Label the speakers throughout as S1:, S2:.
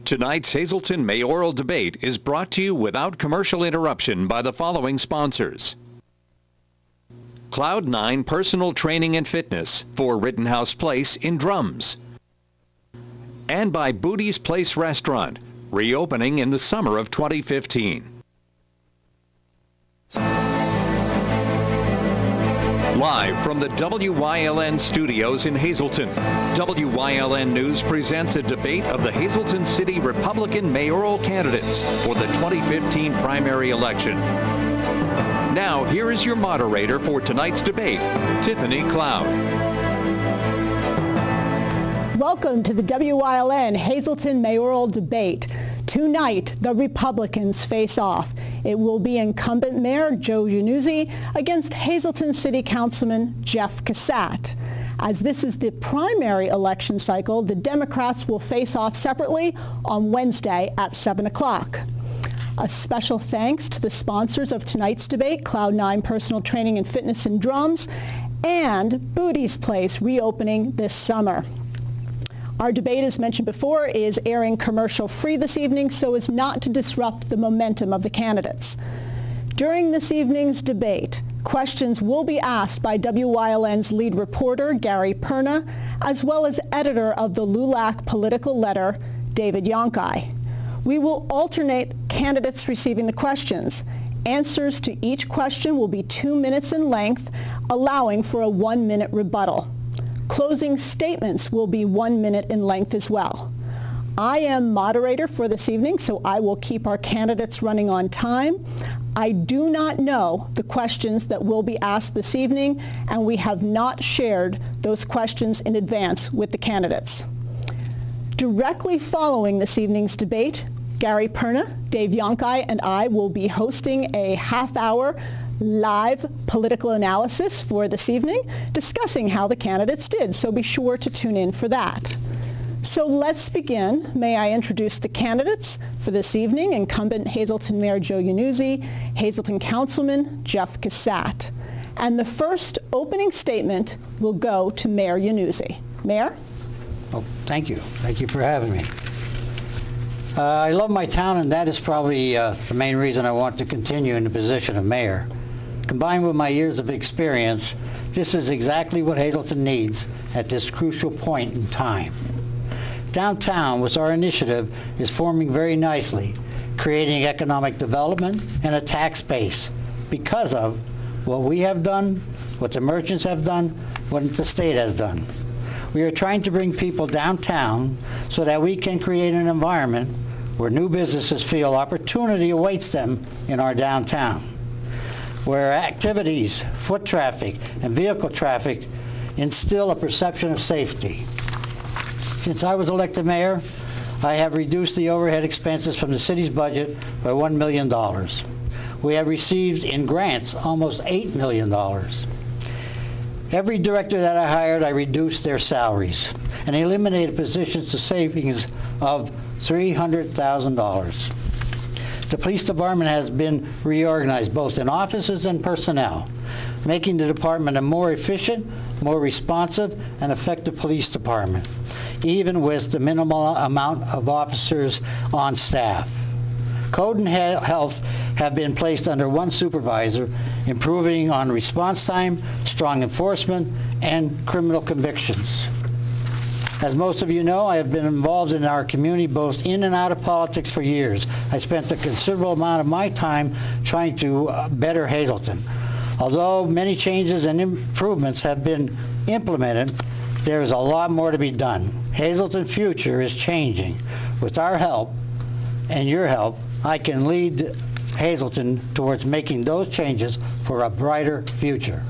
S1: Tonight's Hazleton mayoral debate is brought to you without commercial interruption by the following sponsors. Cloud9 Personal Training and Fitness for Rittenhouse Place in Drums. And by Booty's Place Restaurant, reopening in the summer of 2015. Live from the WYLN studios in Hazleton, WYLN News presents a debate of the Hazleton City Republican mayoral candidates for the 2015 primary election. Now, here is your moderator for tonight's debate, Tiffany Cloud.
S2: Welcome to the WYLN Hazleton mayoral debate. Tonight, the Republicans face off. It will be incumbent Mayor Joe Giannuzzi against Hazleton City Councilman Jeff Cassatt. As this is the primary election cycle, the Democrats will face off separately on Wednesday at 7 o'clock. A special thanks to the sponsors of tonight's debate, Cloud9 Personal Training and Fitness in Drums, and Booty's Place reopening this summer. Our debate, as mentioned before, is airing commercial-free this evening so as not to disrupt the momentum of the candidates. During this evening's debate, questions will be asked by WYLN's lead reporter, Gary Perna, as well as editor of the LULAC political letter, David Yonkai. We will alternate candidates receiving the questions. Answers to each question will be 2 minutes in length, allowing for a 1-minute rebuttal. Closing statements will be 1 minute in length as well. I am moderator for this evening, so I will keep our candidates running on time. I do not know the questions that will be asked this evening, and we have not shared those questions in advance with the candidates. Directly following this evening's debate, Gary Perna, Dave Yonkai, and I will be hosting a half-hour live political analysis for this evening, discussing how the candidates did, so be sure to tune in for that. So let's begin. May I introduce the candidates for this evening: incumbent Hazleton Mayor Joe Giannuzzi, Hazleton Councilman Jeff Cassatt. And the first opening statement will go to Mayor Giannuzzi. Mayor?
S3: Oh, thank you. Thank you for having me. I love my town, and that is probably the main reason I want to continue in the position of mayor. Combined with my years of experience, this is exactly what Hazleton needs at this crucial point in time. Downtown, with our initiative, is forming very nicely, creating economic development and a tax base because of what we have done, what the merchants have done, what the state has done. We are trying to bring people downtown so that we can create an environment where new businesses feel opportunity awaits them in our downtown, where activities, foot traffic, and vehicle traffic instill a perception of safety. Since I was elected mayor, I have reduced the overhead expenses from the city's budget by $1 million. We have received in grants almost $8 million. Every director that I hired, I reduced their salaries and eliminated positions to savings of $300,000. The police department has been reorganized both in offices and personnel, making the department a more efficient, more responsive, and effective police department, even with the minimal amount of officers on staff. Code and health have been placed under one supervisor, improving on response time, strong enforcement, and criminal convictions. As most of you know, I have been involved in our community both in and out of politics for years. I spent a considerable amount of my time trying to better Hazleton. Although many changes and improvements have been implemented, there is a lot more to be done. Hazleton's future is changing. With our help and your help, I can lead Hazleton towards making those changes for a brighter future.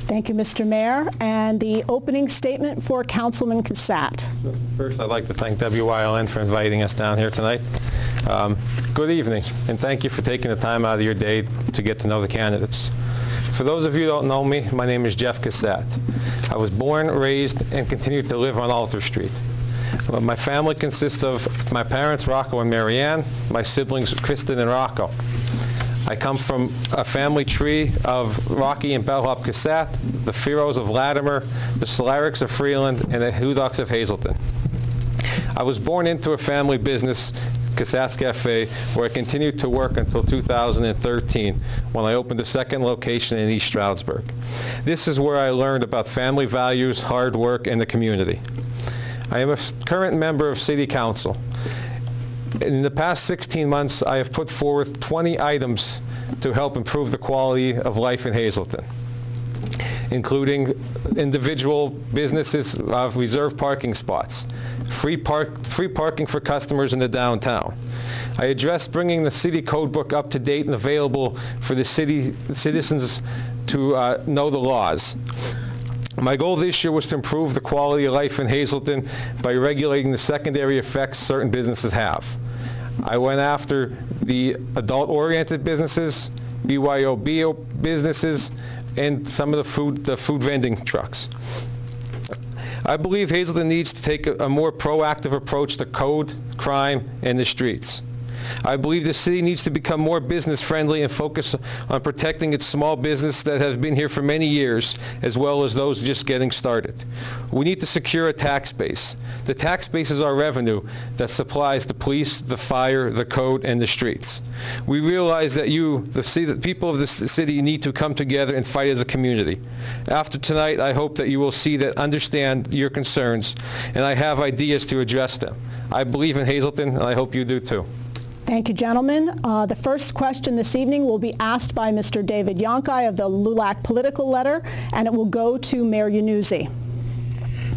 S2: Thank you, Mr. Mayor. And the opening statement for Councilman Cassatt.
S4: First, I'd like to thank WYLN for inviting us down here tonight. Good evening, and thank you for taking the time out of your day to get to know the candidates. For those of you who don't know me, my name is Jeff Cassatt. I was born, raised, and continue to live on Alter Street. My family consists of my parents, Rocco and Marianne, my siblings, Kristen and Rocco. I come from a family tree of Rocky and Bellhop Cassatt, the Feros of Latimer, the Solarics of Freeland, and the Hudocks of Hazleton. I was born into a family business, Cassatt's Cafe, where I continued to work until 2013 when I opened a second location in East Stroudsburg. This is where I learned about family values, hard work, and the community. I am a current member of City Council. In the past 16 months, I have put forth 20 items to help improve the quality of life in Hazleton, including individual businesses of reserved parking spots, free parking for customers in the downtown. I addressed bringing the city code book up to date and available for the citizens to know the laws. My goal this year was to improve the quality of life in Hazleton by regulating the secondary effects certain businesses have. I went after the adult-oriented businesses, BYOB businesses, and some of the food vending trucks. I believe Hazleton needs to take a more proactive approach to code, crime, and the streets. I believe the city needs to become more business-friendly and focus on protecting its small business that has been here for many years, as well as those just getting started. We need to secure a tax base. The tax base is our revenue that supplies the police, the fire, the code, and the streets. We realize that the people of this city need to come together and fight as a community. After tonight, I hope that you will see that, understand your concerns, and I have ideas to address them. I believe in Hazleton, and I hope you do too.
S2: Thank you, gentlemen. The first question this evening will be asked by Mr. David Yonkai of the LULAC Political Letter, and it will go to Mayor Yannuzzi.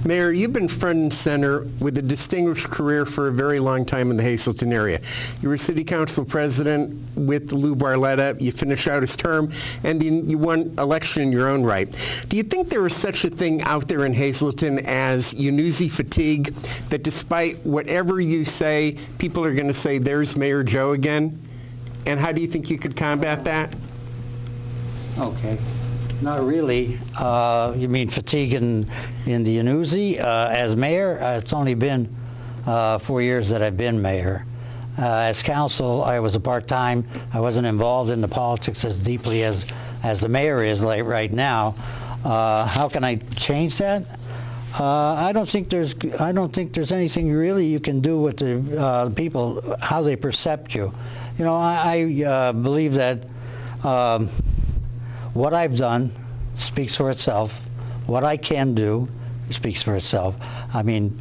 S5: Mayor, you've been front and center with a distinguished career for a very long time in the Hazleton area. You were city council president with Lou Barletta. You finished out his term, and you won election in your own right. Do you think there is such a thing out there in Hazleton as Yannuzzi fatigue, that despite whatever you say, people are going to say, there's Mayor Joe again? And how do you think you could combat that?
S3: Okay. Not really. You mean fatigue in the Yannuzzi? As mayor, it's only been 4 years that I've been mayor. As council, I was a part-time. I wasn't involved in the politics as deeply as the mayor is right now. How can I change that? I don't think there's anything really you can do with the people, how they perceive you. You know, I believe that what I've done speaks for itself. What I can do speaks for itself. I mean,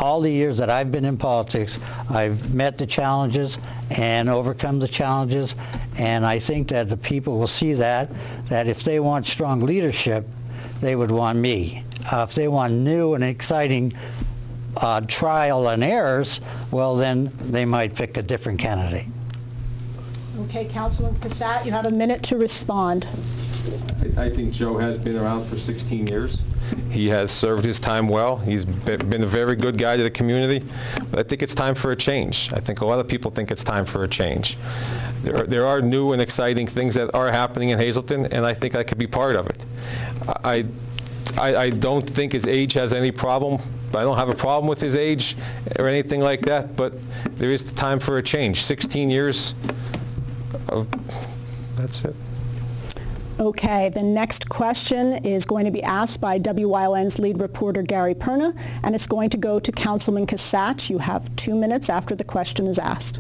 S3: all the years that I've been in politics, I've met the challenges and overcome the challenges, and I think that the people will see that if they want strong leadership, they would want me. If they want new and exciting trial and errors, well, then they might pick a different candidate.
S2: Okay, Councilman Cassatt, you have a minute to respond.
S4: I think Joe has been around for 16 years. He has served his time well. He's been a very good guy to the community. But I think it's time for a change. I think a lot of people think it's time for a change. There are new and exciting things that are happening in Hazleton, and I think I could be part of it. I don't think his age has any problem. I don't have a problem with his age or anything like that, but there is time for a change. 16 years, that's it.
S2: Okay, the next question is going to be asked by WYLN's lead reporter Gary Perna, and it's going to go to Councilman Cassatt. You have 2 minutes after the question is asked.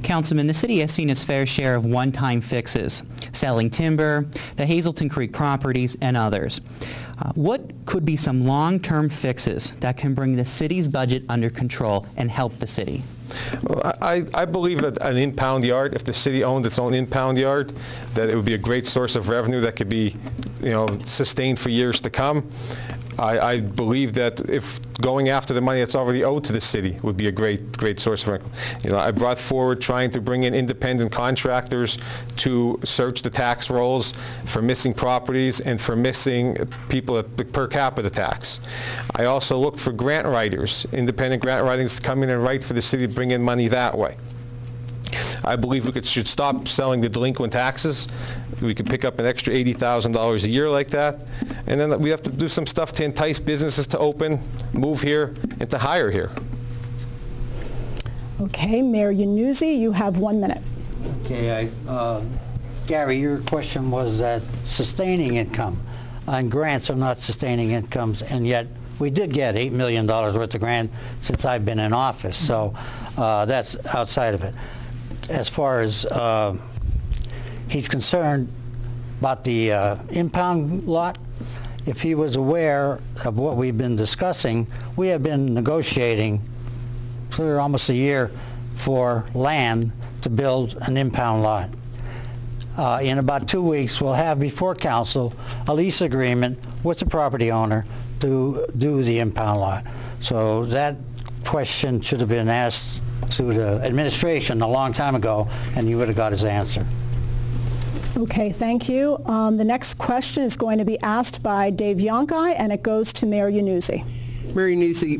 S6: Councilman, the city has seen its fair share of one-time fixes, selling timber, the Hazleton Creek properties, and others. What could be some long-term fixes that can bring the city's budget under control and help the city?
S4: Well, I believe that an impound yard, if the city owned its own impound yard, that it would be a great source of revenue that could be, sustained for years to come. I believe that if going after the money that's already owed to the city would be a great source of income. I brought forward trying to bring in independent contractors to search the tax rolls for missing properties and for missing people at the per capita tax. I also looked for grant writers, independent grant writers to come in and write for the city to bring in money that way. I believe we should stop selling the delinquent taxes. We could pick up an extra $80,000 a year like that. And then we have to do some stuff to entice businesses to open, move here, and to hire here.
S2: Okay, Mayor Yannuzzi, you have 1 minute.
S3: Okay, Gary, your question was that sustaining income, and grants are not sustaining incomes, and yet we did get $8 million worth of grant since I've been in office, so that's outside of it. As far as he's concerned about the impound lot, if he was aware of what we've been discussing, we have been negotiating for almost a year for land to build an impound lot. In about 2 weeks, we'll have before council a lease agreement with the property owner to do the impound lot. So that question should have been asked to the administration a long time ago, and you would have got his answer.
S2: Okay, thank you. The next question is going to be asked by Dave Yonkai, and it goes to Mayor Yannuzzi.
S5: Mayor Yannuzzi,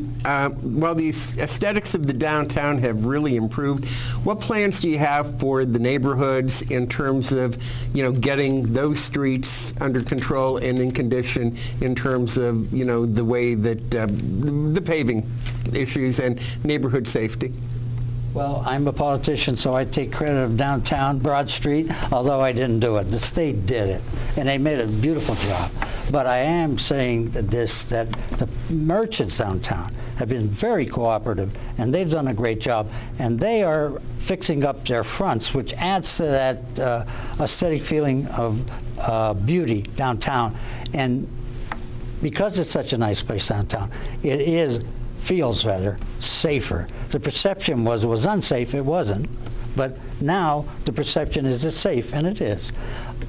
S5: while the aesthetics of the downtown have really improved, what plans do you have for the neighborhoods in terms of, getting those streets under control and in condition in terms of, the way that the paving issues and neighborhood safety?
S3: Well, I'm a politician, so I take credit of downtown Broad Street, although I didn't do it. The state did it, and they made a beautiful job. But I am saying this, that the merchants downtown have been very cooperative, and they've done a great job, and they are fixing up their fronts, which adds to that aesthetic feeling of beauty downtown. And because it's such a nice place downtown, it feels rather safer. The perception was it was unsafe. It wasn't. But now the perception is it's safe, and it is.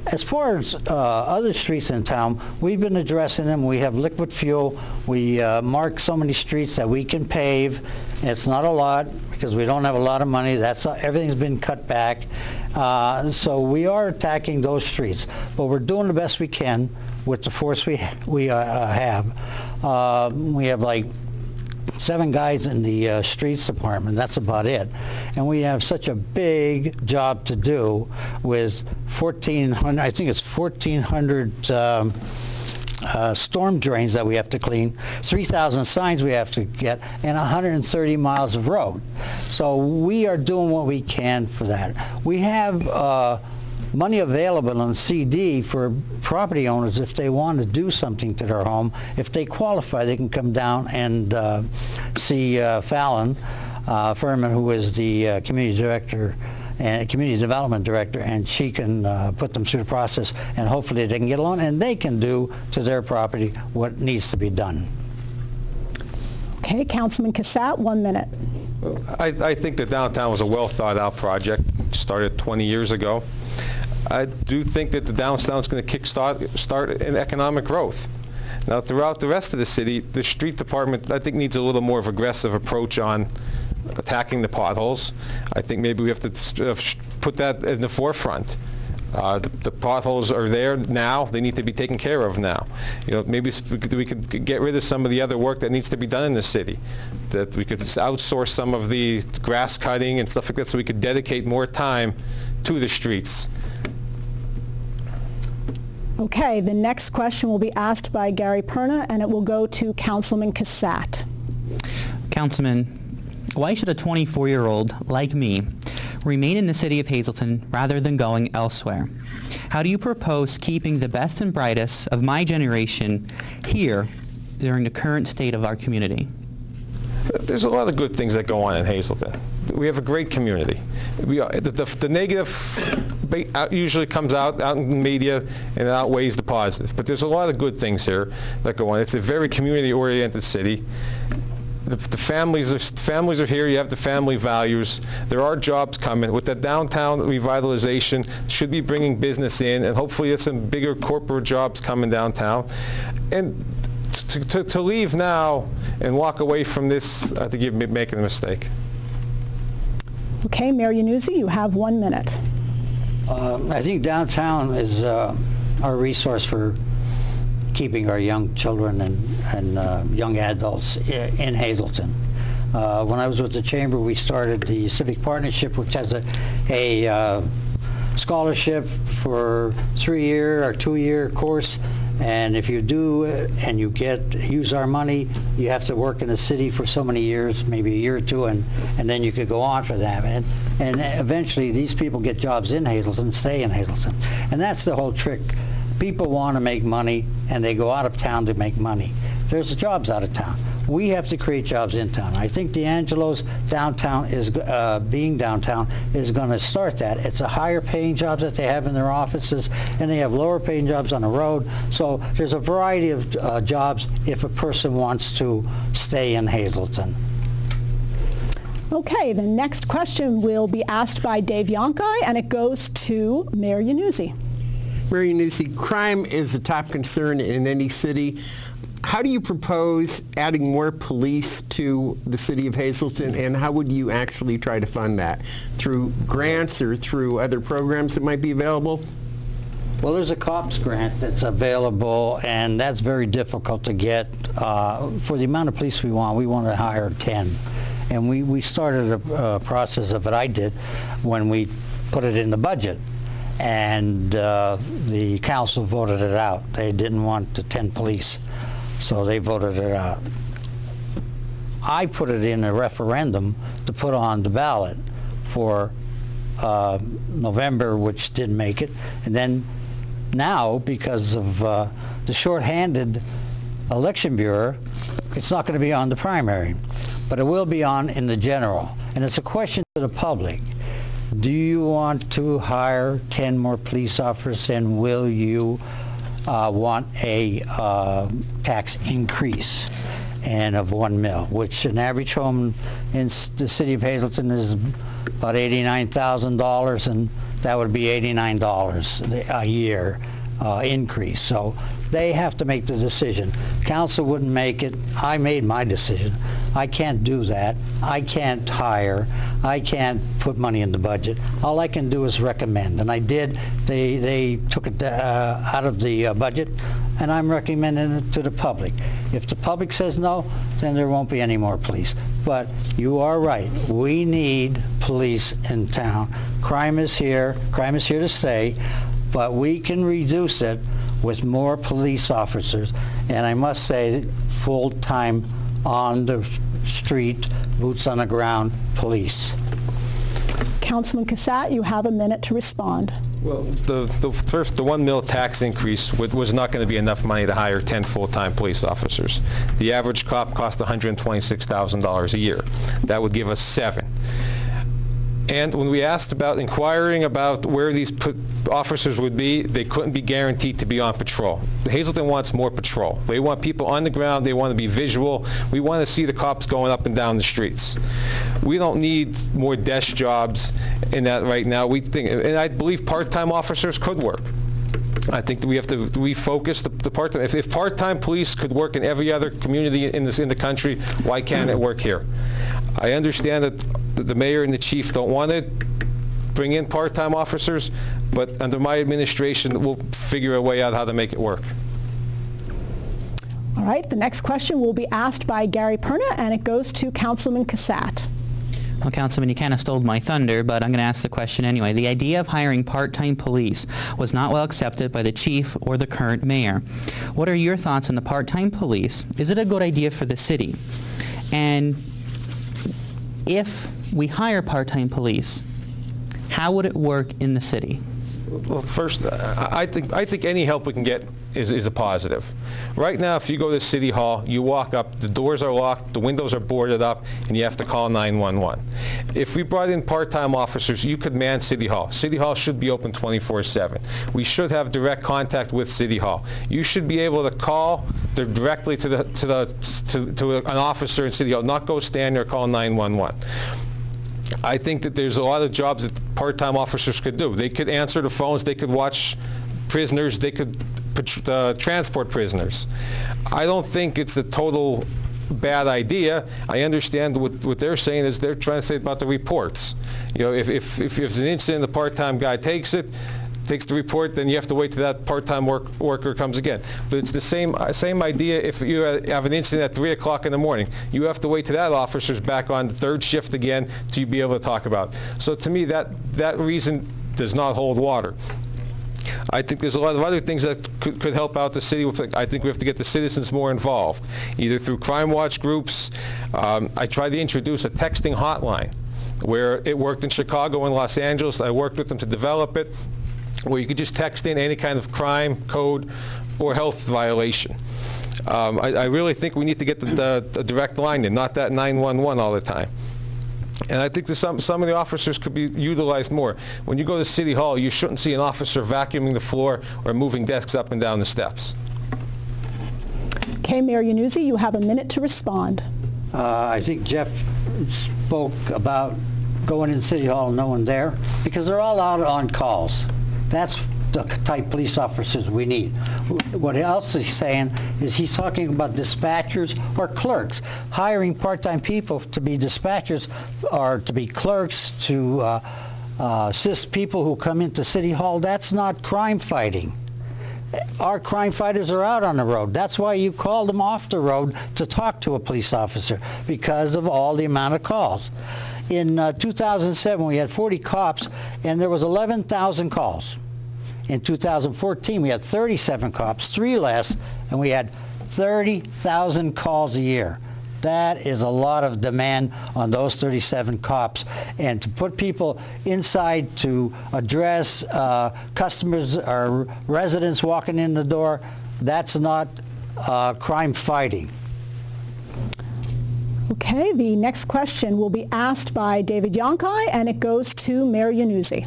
S3: As far as other streets in town, we've been addressing them. We have liquid fuel. We mark so many streets that we can pave. It's not a lot because we don't have a lot of money. Everything's been cut back. So we are attacking those streets. But we're doing the best we can with the force we have. We have like 7 guys in the streets department. That's about it. And we have such a big job to do with 1,400, I think it's 1,400 storm drains that we have to clean, 3,000 signs we have to get, and 130 miles of road. So we are doing what we can for that. We have money available on CD for property owners if they want to do something to their home. If they qualify, they can come down and see Fallon Furman, who is the community director and community development director, and she can put them through the process, and hopefully they can get a loan and they can do to their property what needs to be done.
S2: Okay, Councilman Cassatt, 1 minute.
S4: I think that downtown was a well thought out project, started 20 years ago. I do think that the downtown is going to start in economic growth. Now, throughout the rest of the city, the street department, I think, needs a little more of aggressive approach on attacking the potholes. I think maybe we have to put that in the forefront. The potholes are there now. They need to be taken care of now. Maybe we could get rid of some of the other work that needs to be done in the city. That we could outsource some of the grass cutting and stuff like that, so we could dedicate more time to the streets.
S2: Okay, the next question will be asked by Gary Perna, and it will go to Councilman Cassatt.
S6: Councilman, why should a 24-year-old like me remain in the city of Hazleton rather than going elsewhere? How do you propose keeping the best and brightest of my generation here during the current state of our community?
S4: There's a lot of good things that go on in Hazleton. We have a great community. The negative usually comes out in the media and it outweighs the positive. But there's a lot of good things here that go on. It's a very community-oriented city. The families are here. You have the family values. There are jobs coming. With the downtown revitalization, should be bringing business in, and hopefully there's some bigger corporate jobs coming downtown. And to leave now and walk away from this, I think you're making a mistake.
S2: Okay, Mayor Yannuzzi, you have 1 minute.
S3: I think downtown is our resource for keeping our young children and young adults in Hazleton. When I was with the Chamber, we started the Civic Partnership, which has a scholarship for 3-year or 2-year course. And if you do and you use our money, you have to work in the city for so many years, maybe a year or two, and then you could go on for that. And eventually these people get jobs in Hazleton, stay in Hazleton. And that's the whole trick. People want to make money, and they go out of town to make money. there's jobs out of town. We have to create jobs in town. I think D'Angelo's downtown is being downtown is going to start that. It's a higher paying jobs that they have in their offices, and they have lower paying jobs on the road. So there's a variety of jobs if a person wants to stay in Hazleton.
S2: Okay, the next question will be asked by Dave Yonkai, and it goes to Mayor Yannuzzi.
S5: Mayor Yannuzzi, crime is a top concern in any city. How do you propose adding more police to the city of Hazleton, and how would you actually try to fund that? Through grants or through other programs that might be available?
S3: Well, there's a COPS grant that's available, and that's very difficult to get. For the amount of police we want to hire 10. And we started a process of it. I did when we put it in the budget. And the council voted it out. They didn't want the 10 police, so they voted it out. I put it in a referendum to put on the ballot for November, which didn't make it. And then now, because of the shorthanded election bureau, it's not going to be on the primary, but it will be on in the general. And it's a question to the public. Do you want to hire 10 more police officers, and will you want a tax increase and of $1 million, which an average home in the city of Hazleton is about $89,000, and that would be $89 a year increase. So they have to make the decision. Council wouldn't make it. I made my decision. I can't do that. I can't hire. I can't put money in the budget. All I can do is recommend, and I did. They took it out of the budget, and I'm recommending it to the public. If the public says no, then there won't be any more police. But you are right. We need police in town. Crime is here. Crime is here to stay, but we can reduce it with more police officers, and I must say, full-time, on the street, boots on the ground police.
S2: Councilman Cassatt, you have a minute to respond.
S4: Well, the $1 million tax increase was not going to be enough money to hire 10 full-time police officers. The average cop cost $126,000 a year. That would give us 7. And when we asked about inquiring about where these officers would be, they couldn't be guaranteed to be on patrol. Hazleton wants more patrol. They want people on the ground. They want to be visual. We want to see the cops going up and down the streets. We don't need more desk jobs in that right now. We think, and I believe part-time officers could work. I think that we have to refocus the part-time. If part-time police could work in every other community in the country, why can't it work here? I understand that the mayor and the chief don't want to bring in part-time officers, but under my administration, we'll figure a way out how to make it work.
S2: All right, the next question will be asked by Gary Perna, and it goes to Councilman Cassatt.
S6: Well, Councilman, you kind of stole my thunder, but I'm going to ask the question anyway. The idea of hiring part-time police was not well accepted by the chief or the current mayor. What are your thoughts on the part-time police? Is it a good idea for the city? And if we hire part-time police, how would it work in the city?
S4: Well, first, I think any help we can get is a positive. Right now, if you go to City Hall, you walk up, the doors are locked, the windows are boarded up, and you have to call 911. If we brought in part-time officers, you could man City Hall. City Hall should be open 24/7. We should have direct contact with City Hall. You should be able to call directly to an officer in City Hall, not go stand there, call 911. I think that there's a lot of jobs that part-time officers could do. They could answer the phones, they could watch prisoners, they could transport prisoners. I don't think it's a total bad idea. I understand what they're saying is they're trying to say about the reports. You know, if there's an incident, the part-time guy takes the report, then you have to wait till that part-time worker comes again. But it's the same idea if you have an incident at 3 o'clock in the morning. You have to wait till that officer's back on the third shift again to be able to talk about it. So to me, that reason does not hold water. I think there's a lot of other things that could help out the city. I think we have to get the citizens more involved, either through crime watch groups. I tried to introduce a texting hotline where it worked in Chicago and Los Angeles. I worked with them to develop it, where you could just text in any kind of crime, code, or health violation. I really think we need to get the direct line in, not that 911 all the time. And I think that some of the officers could be utilized more. When you go to City Hall, you shouldn't see an officer vacuuming the floor or moving desks up and down the steps.
S2: Okay, Mayor Iannuzzi, you have a minute to respond.
S3: I think Jeff spoke about going in City Hall and no one there, because they're all out on calls. That's the type of police officers we need. What else he's saying is he's talking about dispatchers or clerks, hiring part-time people to be dispatchers or to be clerks to assist people who come into City Hall. That's not crime fighting. Our crime fighters are out on the road. That's why you called them off the road to talk to a police officer, because of all the amount of calls. In 2007, we had 40 cops, and there was 11,000 calls. In 2014, we had 37 cops, 3 less, and we had 30,000 calls a year. That is a lot of demand on those 37 cops. And to put people inside to address customers or residents walking in the door, that's not crime fighting.
S2: Okay, the next question will be asked by David Yonkai, and it goes to Mayor Iannuzzi.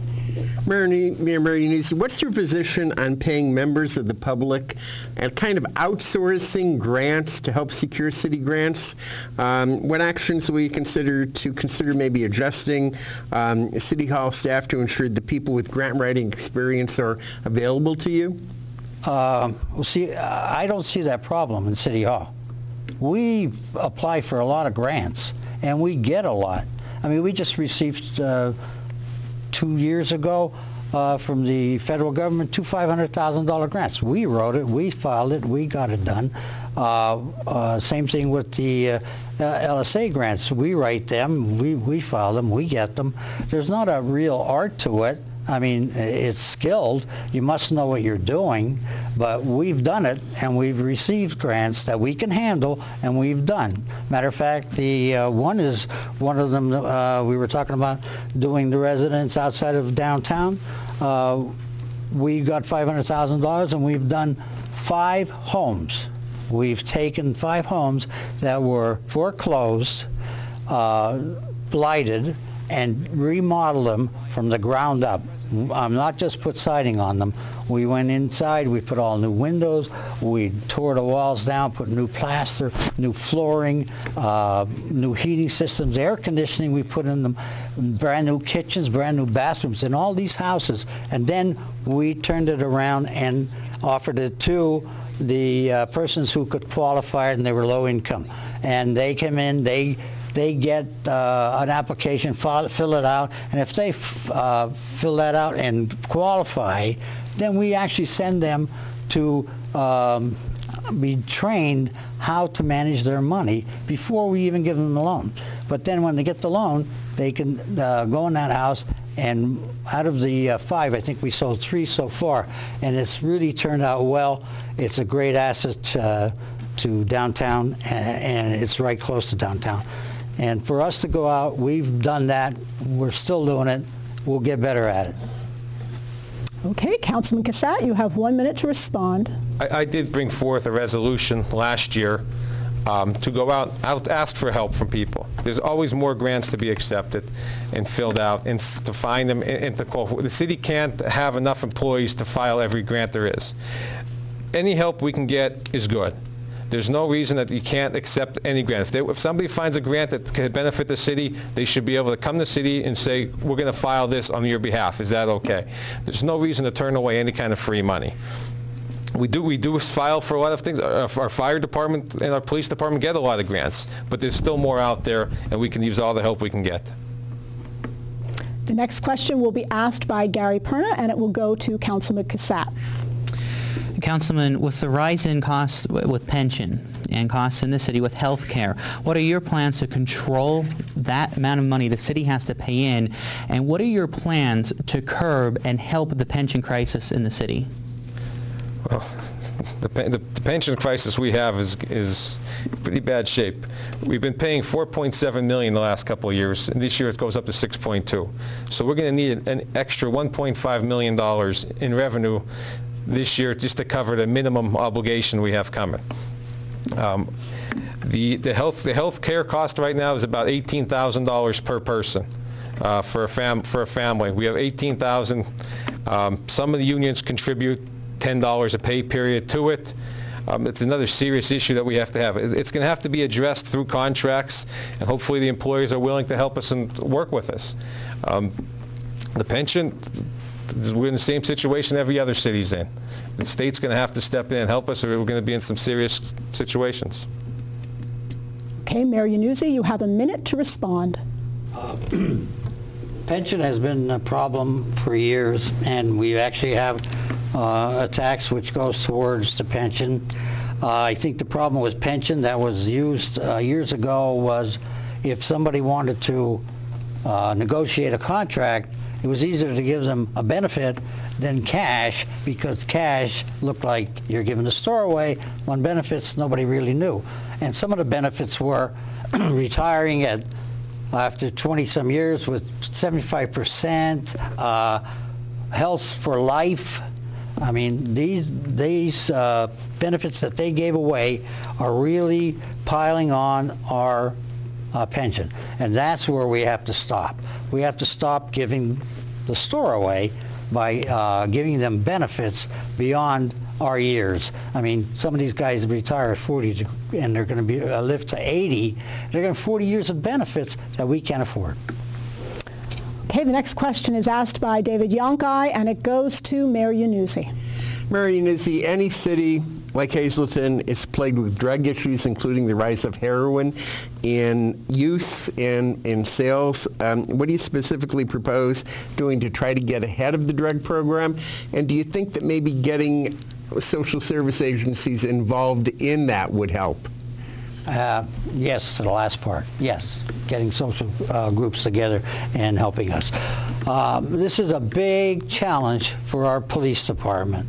S5: Mayor Iannuzzi, what's your position on paying members of the public and kind of outsourcing grants to help secure city grants? What actions will you consider maybe adjusting City Hall staff to ensure the people with grant writing experience are available to you?
S3: Well, see, I don't see that problem in City Hall. We apply for a lot of grants, and we get a lot. I mean, we just received 2 years ago from the federal government 2 $500,000 grants. We wrote it, we filed it, we got it done. Same thing with the LSA grants. We write them, we file them, we get them. There's not a real art to it. I mean, it's skilled. You must know what you're doing, but we've done it, and we've received grants that we can handle, and we've done. Matter of fact, the one of them we were talking about doing the residents outside of downtown. We got $500,000, and we've done 5 homes. We've taken 5 homes that were foreclosed, blighted, and remodel them from the ground up. Not just put siding on them. We went inside, we put all new windows, we tore the walls down, put new plaster, new flooring, new heating systems, air conditioning we put in them, brand new kitchens, brand new bathrooms in all these houses. And then we turned it around and offered it to the persons who could qualify it, and they were low income. And they came in, they get an application, fill it out, and if they fill that out and qualify, then we actually send them to be trained how to manage their money before we even give them the loan. But then when they get the loan, they can go in that house, and out of the 5, I think we sold 3 so far, and it's really turned out well. It's a great asset to downtown, and it's right close to downtown. And for us to go out, we've done that. We're still doing it. We'll get better at it.
S2: Okay, Councilman Cassatt, you have 1 minute to respond.
S4: I did bring forth a resolution last year to go out, ask for help from people. There's always more grants to be accepted and filled out, and to find them and to call for. The city can't have enough employees to file every grant there is. Any help we can get is good. There's no reason that you can't accept any grant. If somebody finds a grant that can benefit the city, they should be able to come to the city and say, we're going to file this on your behalf. Is that okay? There's no reason to turn away any kind of free money. We do file for a lot of things. Our fire department and our police department get a lot of grants, but there's still more out there, and we can use all the help we can get.
S2: The next question will be asked by Gary Perna, and it will go to Councilman Cassatt.
S6: Councilman, with the rise in costs with pension and costs in the city with health care, what are your plans to control that amount of money the city has to pay in, and what are your plans to curb and help the pension crisis in the city?
S4: Well, the pension crisis we have is pretty bad shape. We've been paying $4.7 million the last couple of years, and this year it goes up to $6.2. So we're going to need an extra $1.5 million in revenue this year just to cover the minimum obligation we have coming. The health care cost right now is about $18,000 per person for a family. We have 18,000. Some of the unions contribute $10 a pay period to it. It's another serious issue that we have to have. It's going to have to be addressed through contracts, and hopefully the employers are willing to help us and work with us. The pension, we're in the same situation every other city's in. The state's going to have to step in and help us, or we're going to be in some serious situations.
S2: Okay, Mayor Yannuzzi, you have a minute to respond.
S3: Pension has been a problem for years, and we actually have a tax which goes towards the pension. I think the problem with pension that was used years ago was if somebody wanted to negotiate a contract, it was easier to give them a benefit than cash, because cash looked like you're giving the store away, when benefits nobody really knew. And some of the benefits were retiring after 20-some years with 75%, health for life. I mean, these benefits that they gave away are really piling on our pension. And that's where we have to stop. We have to stop giving the store away by giving them benefits beyond our years. I mean, some of these guys retire at 40 and they're going to live to 80. They're going to have 40 years of benefits that we can't afford.
S2: Okay, the next question is asked by David Yonkai, and it goes to Mayor Yannuzzi.
S5: Mayor Yannuzzi, any city like Hazleton is plagued with drug issues, including the rise of heroin in use and in sales. What do you specifically propose doing to try to get ahead of the drug program? And do you think that maybe getting social service agencies involved in that would help?
S3: Yes, to the last part. Yes, getting social groups together and helping us. This is a big challenge for our police department.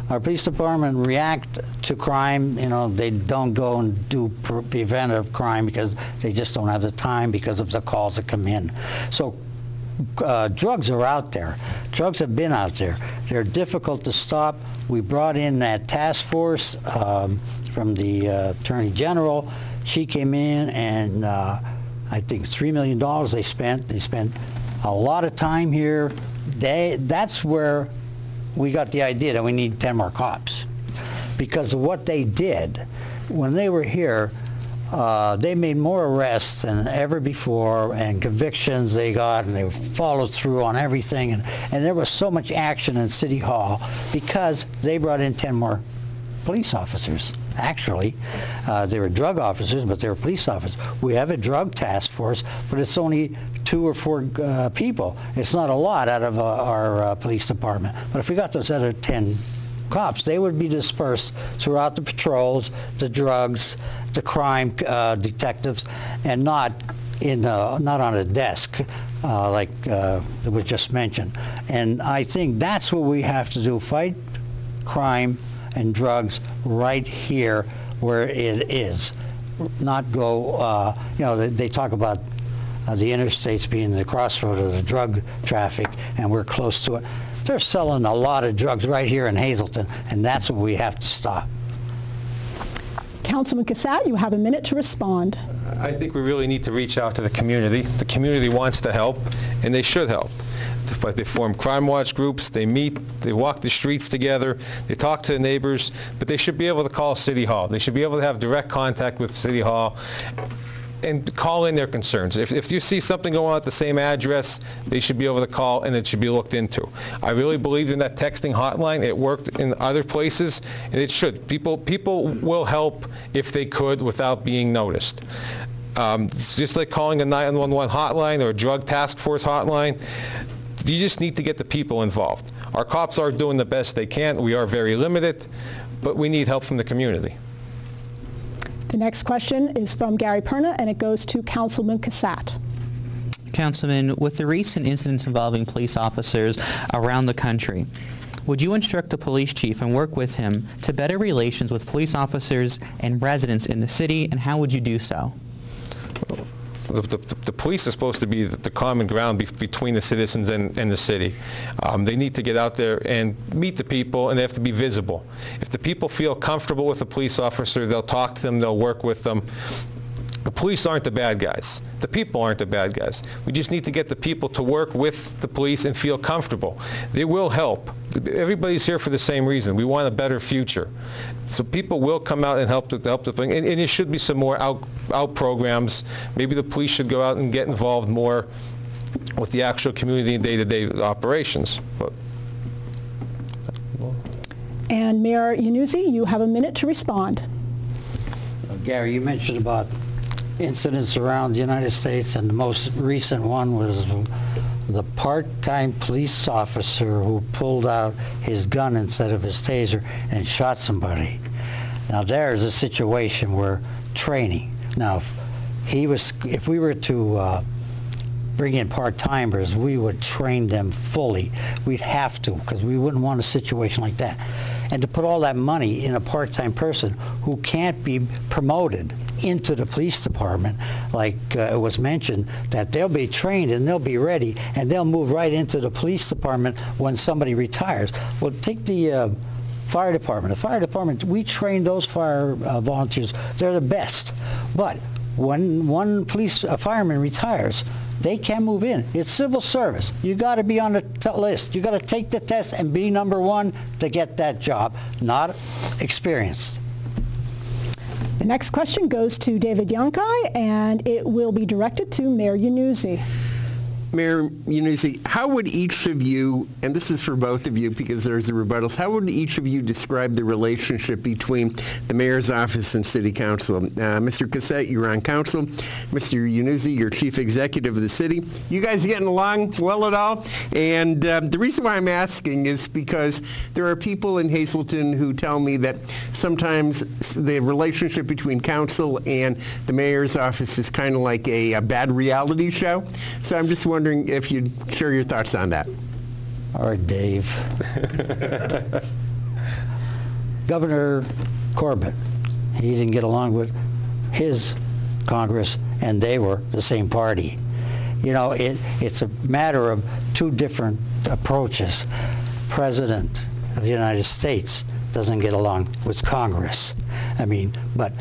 S3: Our police department react to crime. You know, they don't go and do preventive crime because they just don't have the time because of the calls that come in. So drugs are out there. Drugs have been out there. They're difficult to stop. We brought in that task force from the Attorney General. She came in and I think $3 million they spent. They spent a lot of time here. That's where we got the idea that we need 10 more cops. Because of what they did, when they were here, they made more arrests than ever before, and convictions they got, and they followed through on everything. And there was so much action in City Hall because they brought in 10 more police officers. Actually, they were drug officers, but they were police officers. We have a drug task force, but it's only 2 or 4 people. It's not a lot out of our police department. But if we got those other 10 cops, they would be dispersed throughout the patrols, the drugs, the crime detectives, and not on a desk like it was just mentioned. And I think that's what we have to do: fight crime and drugs right here where it is. Not go, you know, they talk about the interstates being the crossroad of the drug traffic, and we're close to it. They're selling a lot of drugs right here in Hazleton, and that's what we have to stop.
S2: Councilman Cassatt, you have a minute to respond.
S4: I think we really need to reach out to the community. The community wants to help, and they should help. But they form crime watch groups, they meet, they walk the streets together, they talk to the neighbors, but they should be able to call City Hall. They should be able to have direct contact with City Hall and call in their concerns. If you see something going on at the same address, they should be able to call, and it should be looked into. I really believed in that texting hotline. It worked in other places, and it should. People will help if they could without being noticed. It's just like calling a 911 hotline or a drug task force hotline. You just need to get the people involved. Our cops are doing the best they can. We are very limited, but we need help from the community.
S2: The next question is from Gary Perna, and it goes to Councilman Cassatt.
S6: Councilman, with the recent incidents involving police officers around the country, would you instruct the police chief and work with him to better relations with police officers and residents in the city, and how would you do so?
S4: the police are supposed to be the common ground between the citizens and the city. They need to get out there and meet the people, and they have to be visible. If the people feel comfortable with a police officer, they'll talk to them, they'll work with them. The police aren't the bad guys. The people aren't the bad guys. We just need to get the people to work with the police and feel comfortable. They will help. Everybody's here for the same reason. We want a better future. So people will come out and help the thing. And it should be some more out programs. Maybe the police should go out and get involved more with the actual community and day-to-day operations.
S2: And Mayor Iannuzzi, you have a minute to respond.
S3: Gary, you mentioned about incidents around the United States, and the most recent one was the part-time police officer who pulled out his gun instead of his taser and shot somebody. Now there's a situation where training. Now if we were to bring in part-timers, we would train them fully. We'd have to, because we wouldn't want a situation like that. And to put all that money in a part-time person who can't be promoted into the police department, like it was mentioned, that they'll be trained and they'll be ready and they'll move right into the police department when somebody retires. Well, take the fire department. The fire department, we train those fire volunteers. They're the best. But when one fireman retires, they can't move in. It's civil service. You got to be on the list. You got to take the test and be #1 to get that job, not experienced.
S2: The next question goes to David Yankai, and it will be directed to Mayor Iannuzzi.
S5: Mayor Iannuzzi, how would each of you, and this is for both of you because there's the rebuttals, how would each of you describe the relationship between the mayor's office and city council? Mr. Cassette, you're on council. Mr. Iannuzzi, you're chief executive of the city. You guys getting along well at all? And the reason why I'm asking is because there are people in Hazleton who tell me that sometimes the relationship between council and the mayor's office is kind of like a bad reality show. So I'm just wondering if you'd share your thoughts on that.
S3: All right, Dave. Governor Corbett, he didn't get along with his Congress, and they were the same party. You know, it's a matter of two different approaches. President of the United States doesn't get along with Congress. I mean, but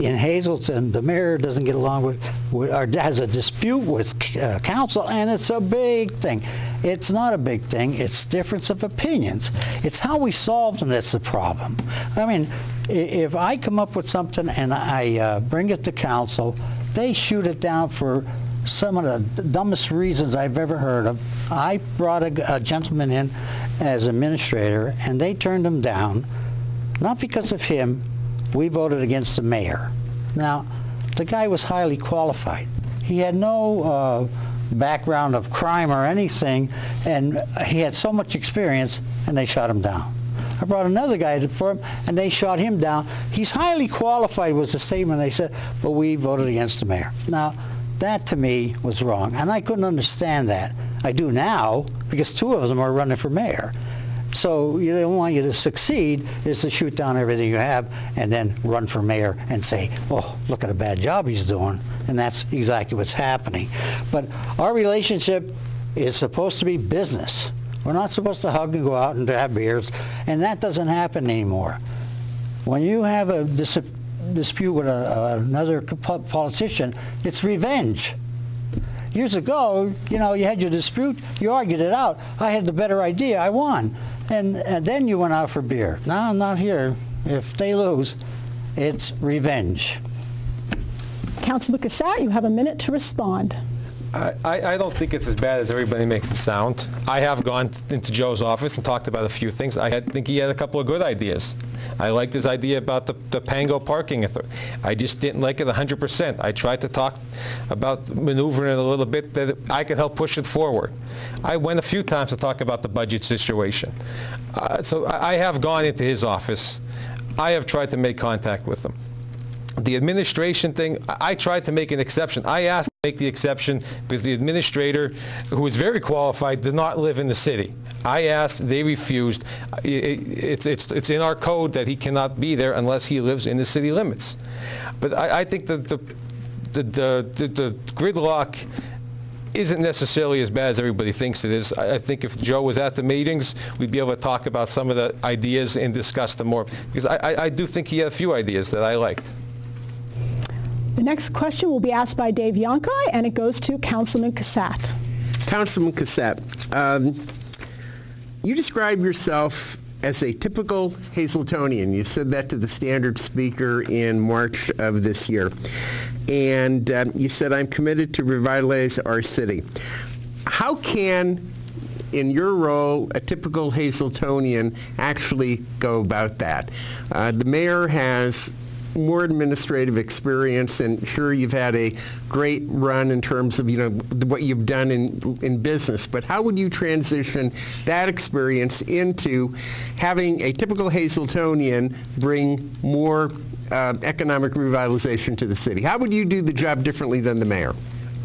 S3: in Hazleton, the mayor doesn't get along with or has a dispute with council, and it's a big thing. It's not a big thing. It's difference of opinions. It's how we solve them that's the problem. I mean, if I come up with something and I bring it to council, they shoot it down for some of the dumbest reasons I've ever heard of. I brought a gentleman in as administrator, and they turned him down, not because of him. We voted against the mayor. Now, the guy was highly qualified. He had no background of crime or anything, and he had so much experience, and they shot him down. I brought another guy for him, and they shot him down. He's highly qualified was the statement they said, but we voted against the mayor. Now, that to me was wrong, and I couldn't understand that. I do now, because two of them are running for mayor. So they don't want you to succeed is to shoot down everything you have and then run for mayor and say, oh, look at a bad job he's doing. And that's exactly what's happening. But our relationship is supposed to be business. We're not supposed to hug and go out and have beers, and that doesn't happen anymore. When you have a dispute with another politician, it's revenge. Years ago, you know, you had your dispute, you argued it out. I had the better idea, I won. And then you went out for beer. Now I'm not here. If they lose, it's revenge.
S2: Councilman Cassette, you have a minute to respond.
S4: I don't think it's as bad as everybody makes it sound. I have gone into Joe's office and talked about a few things. I think he had a couple of good ideas. I liked his idea about the Pango parking authority. I just didn't like it 100%. I tried to talk about maneuvering it a little bit that I could help push it forward. I went a few times to talk about the budget situation. So I have gone into his office. I have tried to make contact with him. The administration thing, I tried to make an exception. I asked to make the exception because the administrator, who was very qualified, did not live in the city. I asked, they refused. It's in our code that he cannot be there unless he lives in the city limits. But I think that the gridlock isn't necessarily as bad as everybody thinks it is. I think if Joe was at the meetings, we'd be able to talk about some of the ideas and discuss them more, because I do think he had a few ideas that I liked.
S2: The next question will be asked by Dave Yonkai, and it goes to Councilman Cassatt.
S5: Councilman Cassatt, you describe yourself as a typical Hazletonian. You said that to the Standard Speaker in March of this year. And you said, I'm committed to revitalize our city. How can, in your role, a typical Hazletonian actually go about that? The mayor has more administrative experience, and sure, you've had a great run in terms of, what you've done in business, but how would you transition that experience into having a typical Hazletonian bring more economic revitalization to the city? How would you do the job differently than the mayor?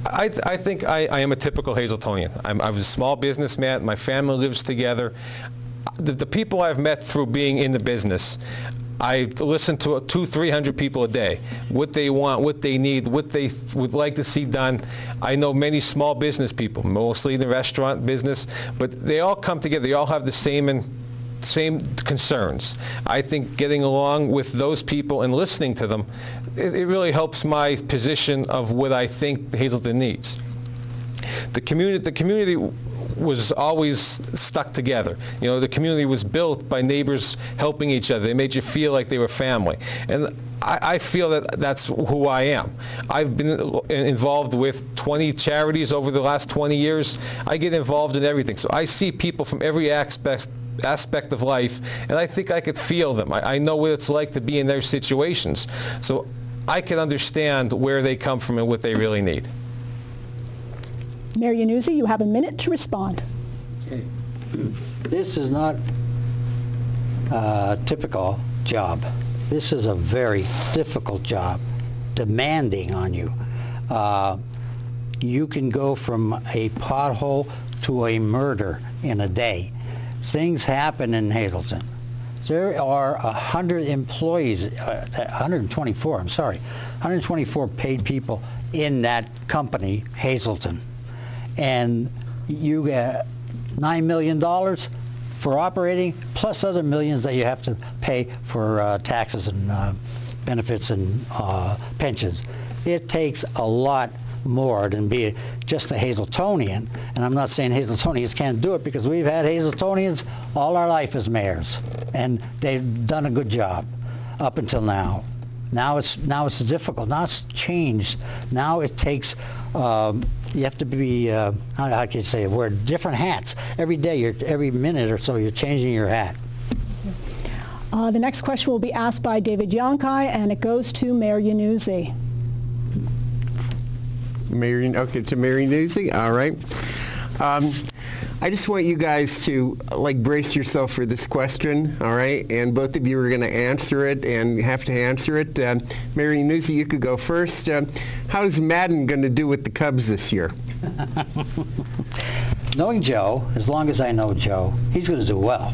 S4: I think I am a typical Hazletonian. I was a small businessman. My family lives together. The people I've met through being in the business, I listen to 200-300 people a day, what they want, what they need, what they would like to see done. I know many small business people, mostly in the restaurant business, but they all come together. They all have the same concerns. I think getting along with those people and listening to them, it really helps my position of what I think Hazleton needs. The community was always stuck together. The community was built by neighbors helping each other. They made you feel like they were family. And I feel that that's who I am. I've been involved with 20 charities over the last 20 years. I get involved in everything. So I see people from every aspect of life, and I think I could feel them. I know what it's like to be in their situations. So I can understand where they come from and what they really need.
S2: Mayor Yannuzzi, you have a minute to respond.
S3: Okay. This is not a typical job. This is a very difficult job, demanding on you. You can go from a pothole to a murder in a day. Things happen in Hazleton. There are 100 employees, 124, I'm sorry, 124 paid people in that company, Hazleton. And you get $9 million for operating, plus other millions that you have to pay for taxes and benefits and pensions. It takes a lot more than be just a Hazletonian. And I'm not saying Hazletonians can't do it, because we've had Hazletonians all our life as mayors, and they've done a good job up until now. Now it's difficult. Now it's changed. Now it takes, you have to be, how can you say it, wear different hats. Every day, every minute or so, you're changing your hat.
S2: The next question will be asked by David Yonkai, and it goes to Mayor Yannuzzi.
S5: Okay, to Mayor Yannuzzi, all right. I just want you guys to brace yourself for this question, all right? And both of you are going to answer it, and you have to answer it. Mayor Yannuzzi, you could go first. How's Madden going to do with the Cubs this year?
S3: Knowing Joe, as long as I know Joe, he's going to do well.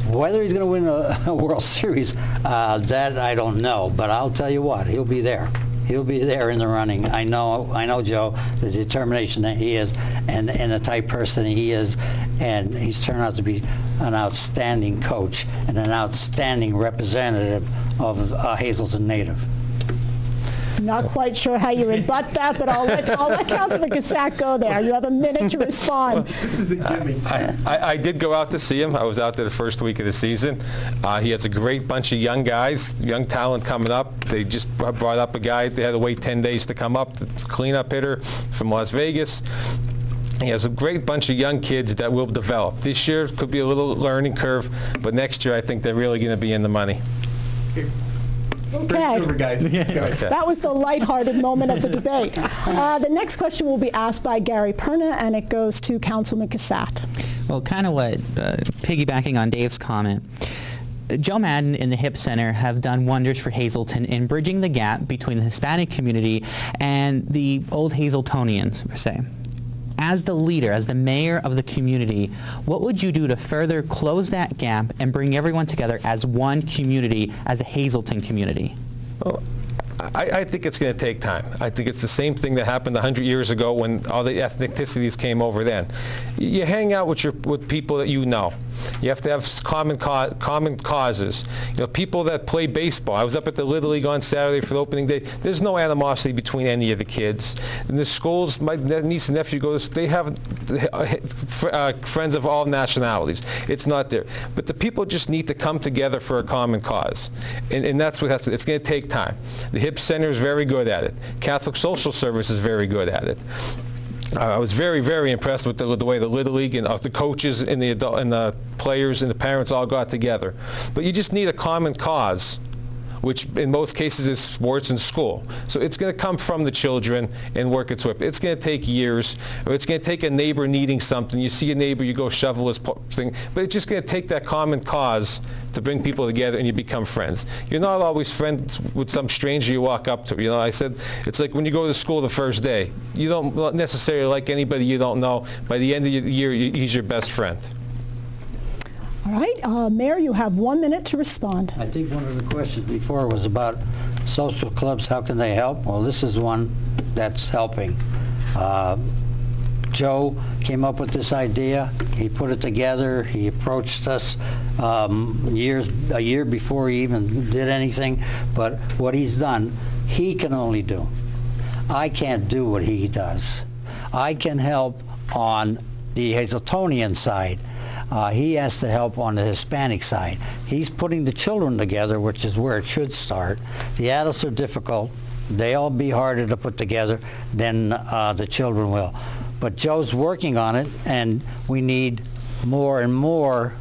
S3: Whether he's going to win a World Series, that I don't know. But I'll tell you what, he'll be there. He'll be there in the running. I know Joe, the determination that he is, and the type person he is, and he's turned out to be an outstanding coach and an outstanding representative of a Hazleton native.
S2: Not quite sure how you rebut that, but I'll let Councilman Cassatt go there. You have a minute to respond.
S5: This is a gimme.
S4: I did go out to see him. I was out there the first week of the season. He has a great bunch of young guys, young talent coming up. They just brought up a guy. They had to wait 10 days to come up, the cleanup hitter from Las Vegas. He has a great bunch of young kids that will develop. This year could be a little learning curve, but next year I think they're really going to be in the money.
S2: Okay.
S5: Over, guys.
S2: That was the lighthearted moment of the debate. The next question will be asked by Gary Perna, and it goes to Councilman Cassatt.
S6: Well, kind of what, piggybacking on Dave's comment, Joe Madden and the HIP Center have done wonders for Hazleton in bridging the gap between the Hispanic community and the old Hazletonians, per se. As the leader, as the mayor of the community, what would you do to further close that gap and bring everyone together as one community, as a Hazleton community?
S4: Well, I think it's going to take time. I think it's the same thing that happened 100 years ago when all the ethnicities came over then. You hang out with people that you know. You have to have common causes. You know, people that play baseball. I was up at the Little League on Saturday for the opening day. There's no animosity between any of the kids. In the schools, my niece and nephew go to, they have friends of all nationalities. It's not there. But the people just need to come together for a common cause. And that's what has to, it's going to take time. The HIP Center is very good at it. Catholic Social Service is very good at it. I was very, very impressed with the way the Little League and the coaches and the players and the parents all got together. But you just need a common cause, which in most cases is sports and school. So it's going to come from the children and work its way up. It's going to take years. Or it's going to take a neighbor needing something. You see a neighbor, you go shovel his thing. But it's just going to take that common cause to bring people together, and you become friends. You're not always friends with some stranger you walk up to. You know, I said, it's like when you go to school the first day. You don't necessarily like anybody you don't know. By the end of the year, he's your best friend.
S2: All right, Mayor, you have 1 minute to respond.
S3: I think one of the questions before was about social clubs. How can they help? Well, this is one that's helping. Joe came up with this idea. He put it together. He approached us a year before he even did anything. But what he's done, he can only do. I can't do what he does. I can help on the Hazletonian side. He has to help on the Hispanic side. He's putting the children together, which is where it should start. The adults are difficult. They'll be harder to put together than the children will. But Joe's working on it, and we need more and more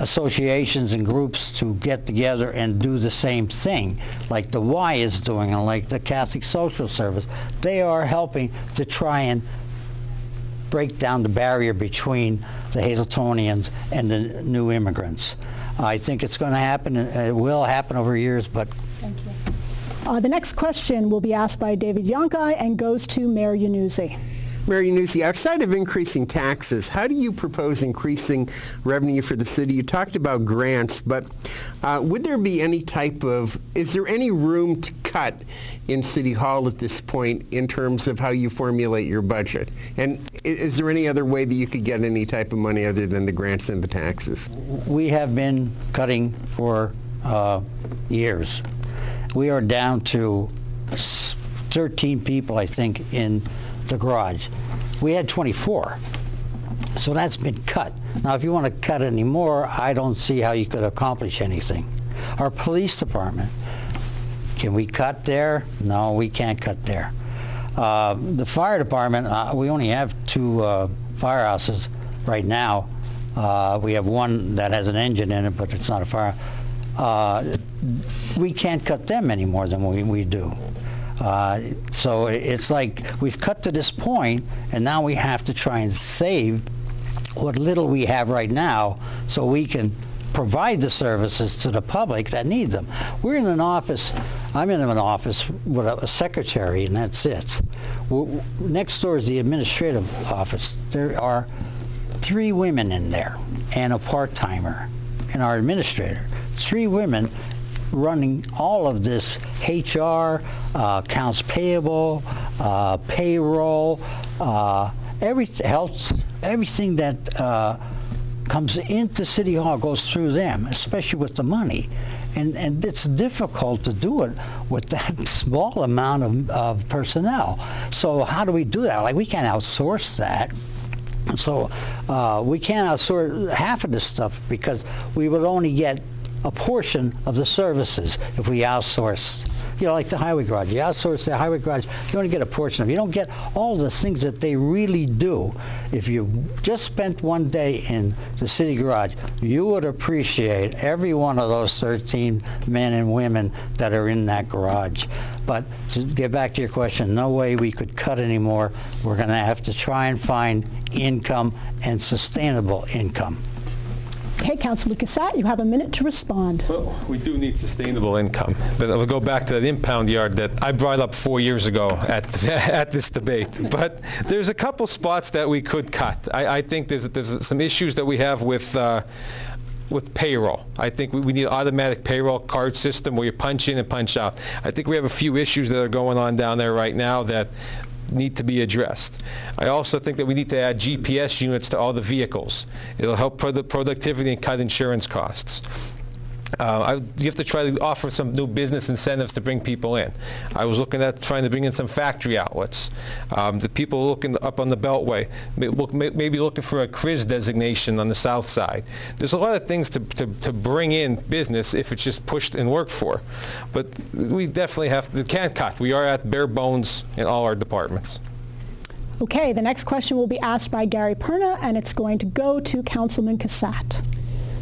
S3: associations and groups to get together and do the same thing, like the Y is doing, and like the Catholic Social Service. They are helping to try and break down the barrier between the Hazletonians and the new immigrants. I think it's going to happen, and it will happen over years, but...
S2: Thank you. The next question will be asked by David Yonkai and goes to Mayor Yannuzzi.
S5: Mayor Yannuzzi, outside of increasing taxes, how do you propose increasing revenue for the city? You talked about grants, but would there be any type of, is there any room to cut in City Hall at this point in terms of how you formulate your budget? And is there any other way that you could get any type of money other than the grants and the taxes?
S3: We have been cutting for years. We are down to 13 people, I think, in the garage. We had 24, so that's been cut. Now, if you want to cut any more, I don't see how you could accomplish anything. Our police department, can we cut there? No, we can't cut there. The fire department, we only have 2 firehouses right now. We have one that has an engine in it, but it's not a fire. We can't cut them any more than we do. So it's like we've cut to this point, and now we have to try and save what little we have right now so we can provide the services to the public that need them. We're in an office, I'm in an office with a secretary, and that's it. Next door is the administrative office. There are 3 women in there and a part-timer and our administrator. 3 women running all of this HR, accounts payable, payroll, everything that comes into City Hall goes through them, especially with the money. And it's difficult to do it with that small amount of personnel. So how do we do that? Like, we can't outsource that. So we can't outsource half of this stuff because we would only get a portion of the services if we outsource. You know, like the highway garage. You outsource the highway garage, you only get a portion of it. You don't get all the things that they really do. If you just spent one day in the city garage, you would appreciate every one of those 13 men and women that are in that garage. But to get back to your question, no way we could cut anymore. We're going to have to try and find income and sustainable income.
S2: Okay, Councilman Cassatt, you have a minute to respond.
S4: Well, we do need sustainable income. But I'll go back to that impound yard that I brought up 4 years ago at this debate. But there's a couple spots that we could cut. I think there's some issues that we have with with payroll. I think we need an automatic payroll card system where you punch in and punch out. I think we have a few issues that are going on down there right now that need to be addressed. I also think that we need to add GPS units to all the vehicles. It'll help productivity and cut insurance costs. You have to try to offer some new business incentives to bring people in. I was looking at trying to bring in some factory outlets. The people looking up on the Beltway, maybe looking for a CRIS designation on the south side. There's a lot of things to bring in business if it's just pushed and worked for. But we definitely can't cut. We are at bare bones in all our departments.
S2: Okay, the next question will be asked by Gary Perna, and it's going to go to Councilman Cassatt.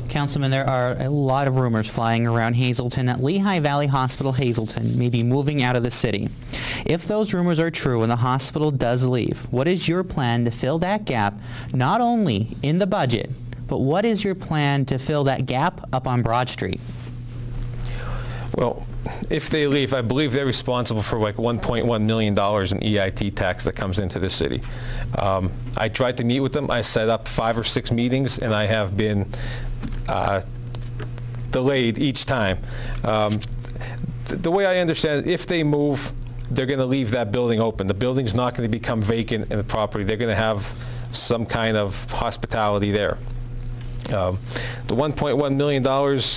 S6: Councilman, there are a lot of rumors flying around Hazleton that Lehigh Valley Hospital Hazleton may be moving out of the city. If those rumors are true and the hospital does leave, what is your plan to fill that gap, not only in the budget, but what is your plan to fill that gap up on Broad Street?
S4: Well, if they leave, I believe they're responsible for like $1.1 million in EIT tax that comes into the city. I tried to meet with them. I set up 5 or 6 meetings, and I have been delayed each time. The way I understand it, if they move, they're going to leave that building open. The building's not going to become vacant in the property. They're going to have some kind of hospitality there. The $1.1 million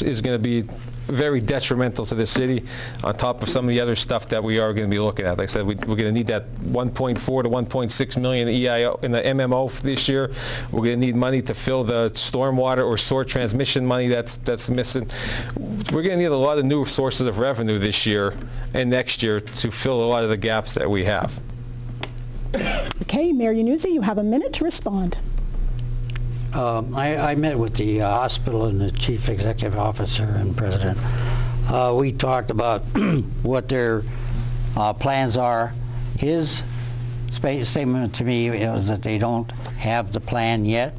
S4: is going to be very detrimental to the city, on top of some of the other stuff that we are going to be looking at. Like I said, we're going to need that 1.4 to 1.6 million EIO in the MMO this year. We're going to need money to fill the stormwater or sewer transmission money that's missing. We're going to need a lot of new sources of revenue this year and next year to fill a lot of the gaps that we have.
S2: Okay, Mayor Yannuzzi, you have a minute to respond.
S3: I met with the hospital and the chief executive officer and president. We talked about what their plans are. His statement to me was that they don't have the plan yet.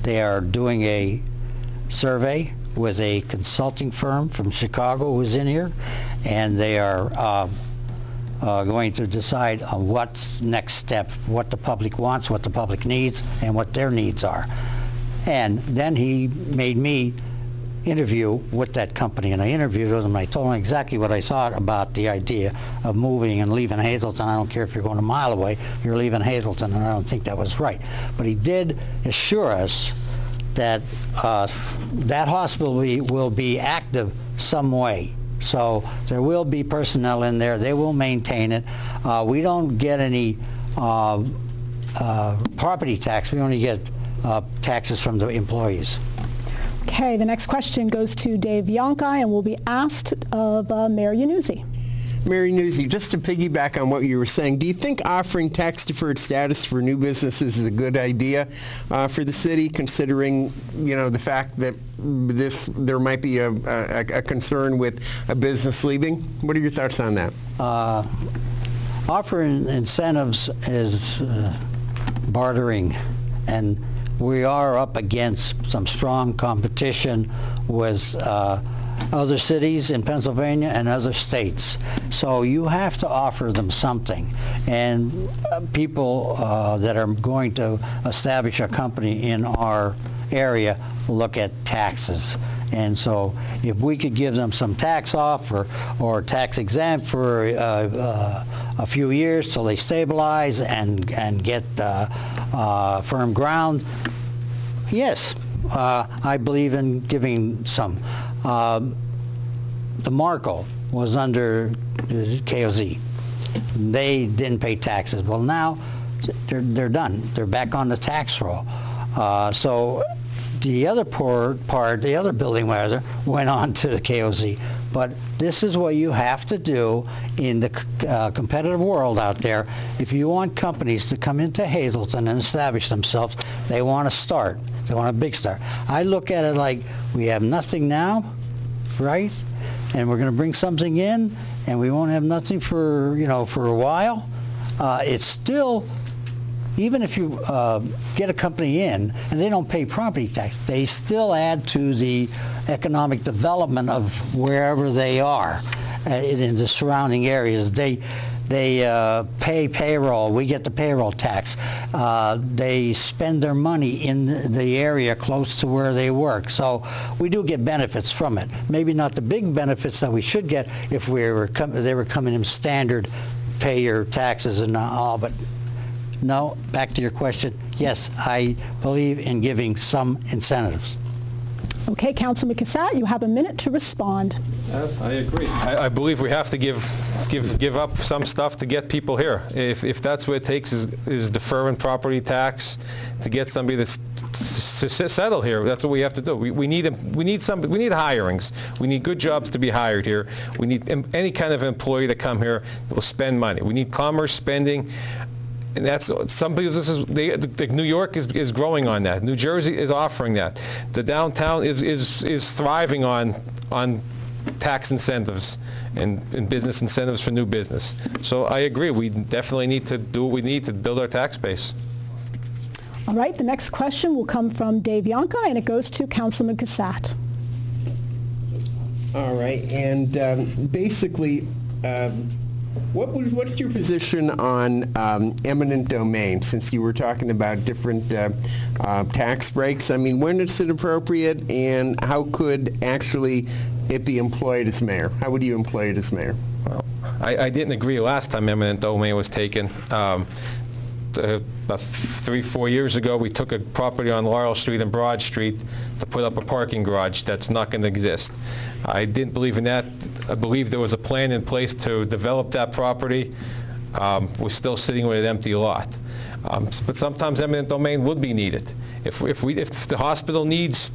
S3: They are doing a survey with a consulting firm from Chicago who's in here, and they are going to decide on what's next step, what the public wants, what the public needs, and what their needs are. And then he made me interview with that company, and I interviewed with him. I told him exactly what I thought about the idea of moving and leaving Hazleton. I don't care if you're going a mile away, you're leaving Hazleton, and I don't think that was right. But he did assure us that that hospital will be active some way. So there will be personnel in there. They will maintain it. We don't get any property tax. We only get taxes from the employees.
S2: Okay, the next question goes to Dave Yonkai and will be asked of Mayor Yannuzzi.
S5: Mayor Yannuzzi, just to piggyback on what you were saying, do you think offering tax-deferred status for new businesses is a good idea for the city, considering, the fact that there might be a concern with a business leaving? What are your thoughts on that?
S3: Offering incentives is bartering, and we are up against some strong competition with other cities in Pennsylvania and other states. So you have to offer them something. And people that are going to establish a company in our area look at taxes. And so if we could give them some tax off or tax exempt for a few years till they stabilize and get firm ground, yes, I believe in giving some. The Marco was under KOZ. They didn't pay taxes. Well, now they're done. They're back on the tax roll. So the other the other building rather, went on to the KOZ. But this is what you have to do in the competitive world out there. If you want companies to come into Hazleton and establish themselves, they want to start. They want a big start. I look at it like we have nothing now, right? And we're going to bring something in, and we won't have nothing for for a while. It's still, even if you get a company in and they don't pay property tax, they still add to the economic development of wherever they are in the surrounding areas. They pay payroll. We get the payroll tax. They spend their money in the area close to where they work. So we do get benefits from it. Maybe not the big benefits that we should get if they were coming in standard, pay your taxes and all. But no, back to your question. Yes, I believe in giving some incentives.
S2: Okay, Councilman Cassatt, you have a minute to respond.
S4: I agree. I believe we have to give up some stuff to get people here. If that's what it takes is deferring property tax to get somebody to settle here, that's what we have to do. We need hirings. We need good jobs to be hired here. We need any kind of employee to come here that will spend money. We need commerce spending. And that's some people. New York is growing on that. New Jersey is offering that. The downtown is thriving on tax incentives and business incentives for new business. So I agree. We definitely need to do what we need to build our tax base.
S2: All right. The next question will come from Dave Yonka, and it goes to Councilman Cassatt.
S5: All right. And basically. What's your position on eminent domain, since you were talking about different tax breaks? I mean, when is it appropriate, and how could actually it be employed as mayor? How would you employ it as mayor?
S4: Well, I didn't agree last time eminent domain was taken. About 3-4 years ago, we took a property on Laurel Street and Broad Street to put up a parking garage that's not going to exist. I didn't believe in that. I believe there was a plan in place to develop that property. We're still sitting with an empty lot. But sometimes eminent domain would be needed. If the hospital needs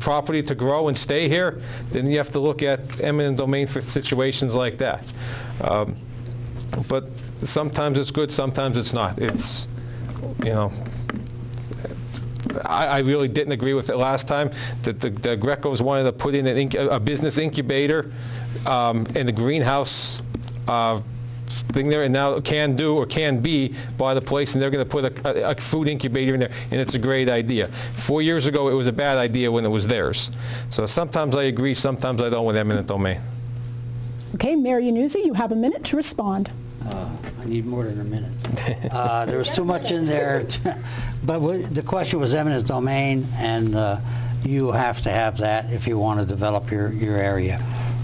S4: property to grow and stay here, then you have to look at eminent domain for situations like that. But sometimes it's good, sometimes it's not. It's, you know, I really didn't agree with it last time. The Grecos wanted to put in a business incubator and a greenhouse thing there, and now can be buy the place, and they're going to put a food incubator in there, and it's a great idea. 4 years ago, it was a bad idea when it was theirs. So sometimes I agree, sometimes I don't with eminent domain.
S2: Okay, Mayor Iannuzzi, you have a minute to respond.
S3: I need more than a minute. There was too much in there. But the question was eminent domain, and you have to have that if you want to develop your area.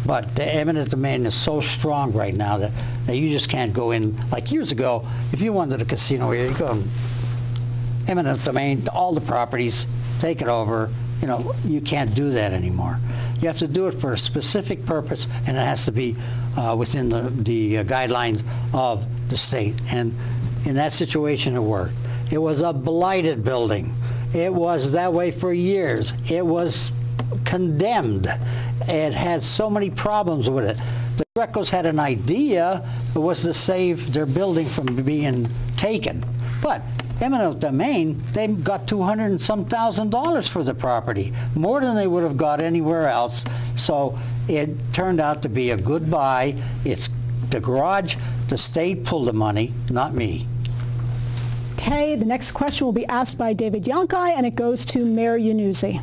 S3: But the eminent domain is so strong right now that you just can't go in. Like years ago, if you wanted a casino here, you go eminent domain to all the properties, take it over. You know, you can't do that anymore. You have to do it for a specific purpose, and it has to be within the guidelines of the state. And in that situation, it worked. It was a blighted building. It was that way for years. It was condemned. It had so many problems with it. The Grecos had an idea. It was to save their building from being taken. But eminent domain, they got $200,000 and some for the property, more than they would have got anywhere else. So it turned out to be a good buy. It's the garage. The state pulled the money, not me.
S2: Okay, the next question will be asked by David Yonkai, and it goes to Mayor Iannuzzi.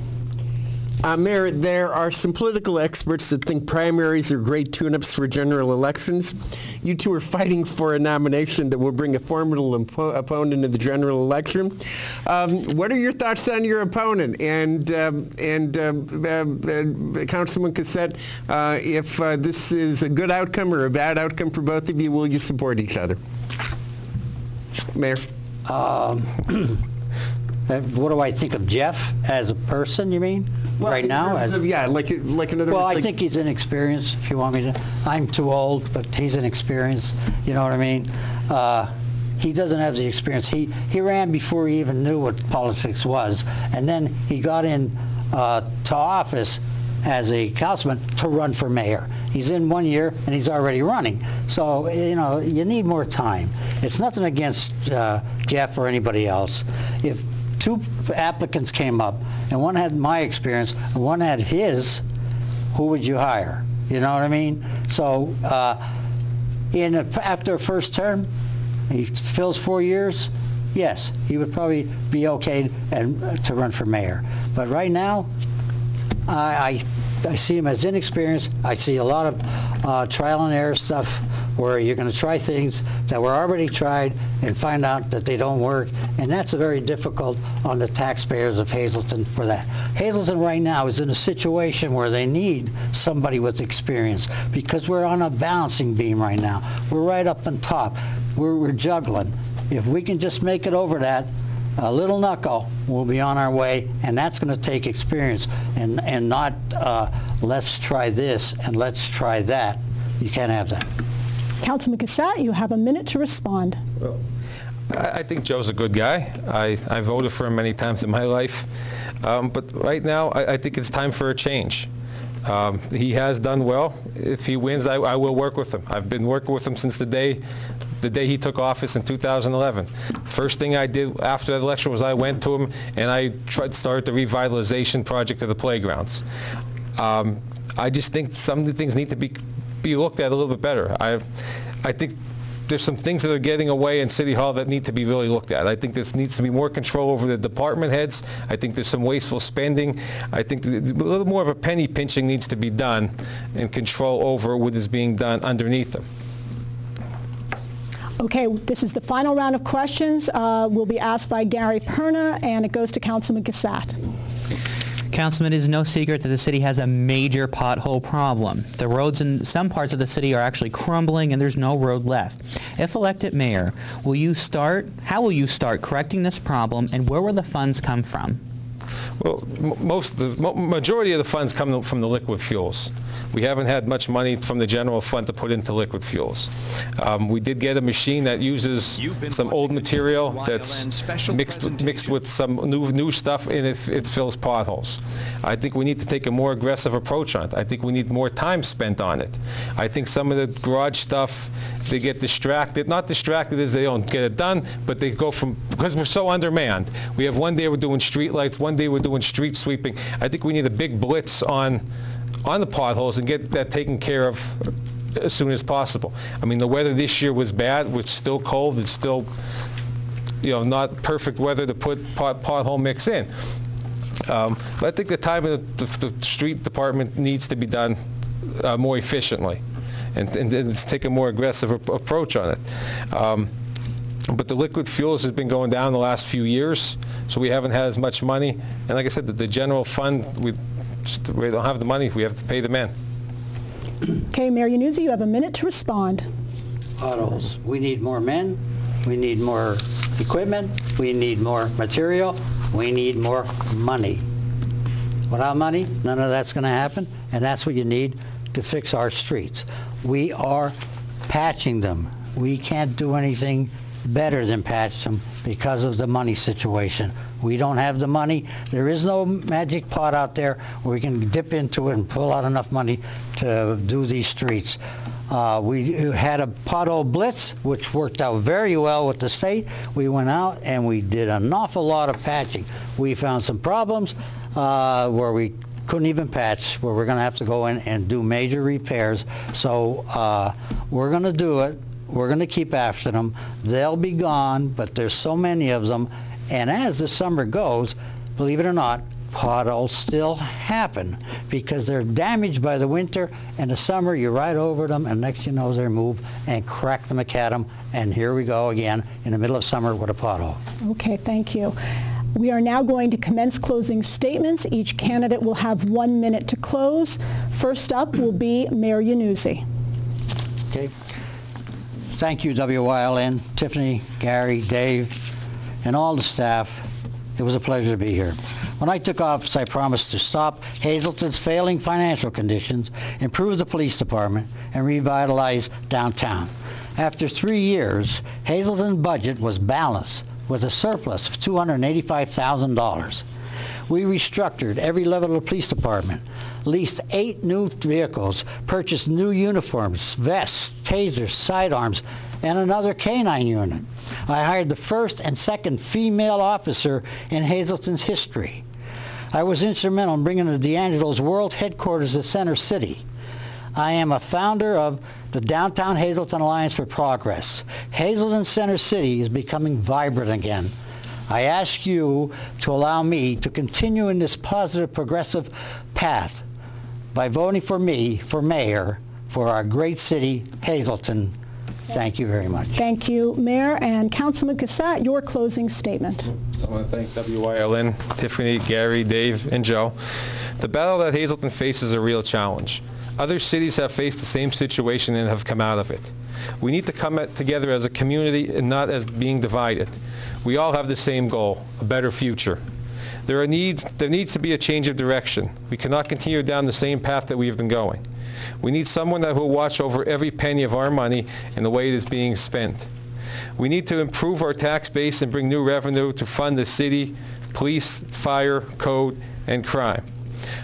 S5: Mayor, there are some political experts that think primaries are great tune-ups for general elections. You two are fighting for a nomination that will bring a formidable opponent in the general election. What are your thoughts on your opponent? And Councilman Cassatt, if this is a good outcome or a bad outcome for both of you, will you support each other? Mayor.
S3: What do I think of Jeff as a person, you mean?
S5: Well,
S3: right now?
S5: Yeah, like another...
S3: Well, I think he's inexperienced, if you want me to. I'm too old, but he's inexperienced. You know what I mean? He doesn't have the experience. He ran before he even knew what politics was. And then he got in to office as a councilman to run for mayor. He's in 1 year, and he's already running. So, you know, you need more time. It's nothing against Jeff or anybody else. If two applicants came up, and one had my experience, and one had his, who would you hire? You know what I mean? So after a first term, he fills 4 years, yes, he would probably be okay to run for mayor. But right now, I see him as inexperienced. I see a lot of trial and error stuff where you're going to try things that were already tried and find out that they don't work, and that's very difficult on the taxpayers of Hazleton for that. Hazleton right now is in a situation where they need somebody with experience because we're on a balancing beam right now. We're right up on top. We're juggling. If we can just make it over that, a little knuckle, we'll be on our way, and that's going to take experience and not let's try this and let's try that. You can't have that.
S2: Councilman Cassatt, you have a minute to respond.
S4: Well, I think Joe's a good guy. I voted for him many times in my life. But right now, I think it's time for a change. He has done well. If he wins, I will work with him. I've been working with him since the day he took office in 2011. First thing I did after that election was I went to him and I tried to start the revitalization project of the playgrounds. I just think some of the things need to be looked at a little bit better. I think there's some things that are getting away in City Hall that need to be really looked at. I think there needs to be more control over the department heads. I think there's some wasteful spending. I think a little more of a penny pinching needs to be done and control over what is being done underneath them.
S2: Okay, this is the final round of questions. Will be asked by Gary Perna, and it goes to Councilman Cassatt.
S6: Councilman, it is no secret that the city has a major pothole problem. The roads in some parts of the city are actually crumbling and there's no road left. If elected mayor, how will you start correcting this problem, and where will the funds come from?
S4: Well, majority of the funds come from the liquid fuels. We haven't had much money from the general fund to put into liquid fuels. We did get a machine that uses some old material that's mixed with some new stuff, and it fills potholes. I think we need to take a more aggressive approach on it. I think we need more time spent on it. I think some of the garage stuff, they get distracted. Not distracted as they don't get it done, but they go from, because we're so undermanned. We have one day we're doing street lights, one day we're doing street sweeping. I think we need a big blitz on the potholes and get that taken care of as soon as possible. I mean, the weather this year was bad. It's still cold. It's still, not perfect weather to put pothole mix in. But I think the time of the street department needs to be done more efficiently, and let's take a more aggressive approach on it. But the liquid fuels has been going down the last few years, so we haven't had as much money. And like I said, the general fund, we don't have the money. We have to pay the men.
S2: Okay, Mayor Yannuzzi, you have a minute to respond.
S3: Potholes. We need more men. We need more equipment. We need more material. We need more money. Without money, none of that's going to happen, and that's what you need to fix our streets. We are patching them. We can't do anything better than patch them because of the money situation. We don't have the money. There is no magic pot out there where we can dip into it and pull out enough money to do these streets. We had a pothole blitz, which worked out very well with the state. We went out and we did an awful lot of patching. We found some problems where we couldn't even patch, where we're going to have to go in and do major repairs. So we're going to do it. We're going to keep after them. They'll be gone, but there's so many of them. And as the summer goes, believe it or not, potholes still happen because they're damaged by the winter. And the summer, you ride over them, and next you know they move and crack the macadam. And here we go again in the middle of summer with a pothole.
S2: Okay, thank you. We are now going to commence closing statements. Each candidate will have 1 minute to close. First up will be Mayor Yannuzzi.
S3: Okay. Thank you, WYLN, Tiffany, Gary, Dave, and all the staff. It was a pleasure to be here. When I took office, I promised to stop Hazleton's failing financial conditions, improve the police department, and revitalize downtown. After 3 years, Hazleton's budget was balanced with a surplus of $285,000. We restructured every level of the police department, leased 8 new vehicles, purchased new uniforms, vests, tasers, sidearms, and another K-9 unit. I hired the first and second female officer in Hazleton's history. I was instrumental in bringing the D'Angelo's world headquarters to Center City. I am a founder of the Downtown Hazleton Alliance for Progress. Hazleton Center City is becoming vibrant again. I ask you to allow me to continue in this positive, progressive path by voting for me for mayor for our great city, Hazleton. Thank you very much.
S2: Thank you, Mayor. And Councilman Cassatt, your closing statement.
S4: I want to thank WYLN, Tiffany, Gary, Dave, and Joe. The battle that Hazleton faces is a real challenge. Other cities have faced the same situation and have come out of it. We need to come together as a community and not as being divided. We all have the same goal, a better future. There needs to be a change of direction. We cannot continue down the same path that we have been going. We need someone that will watch over every penny of our money and the way it is being spent. We need to improve our tax base and bring new revenue to fund the city, police, fire, code, and crime.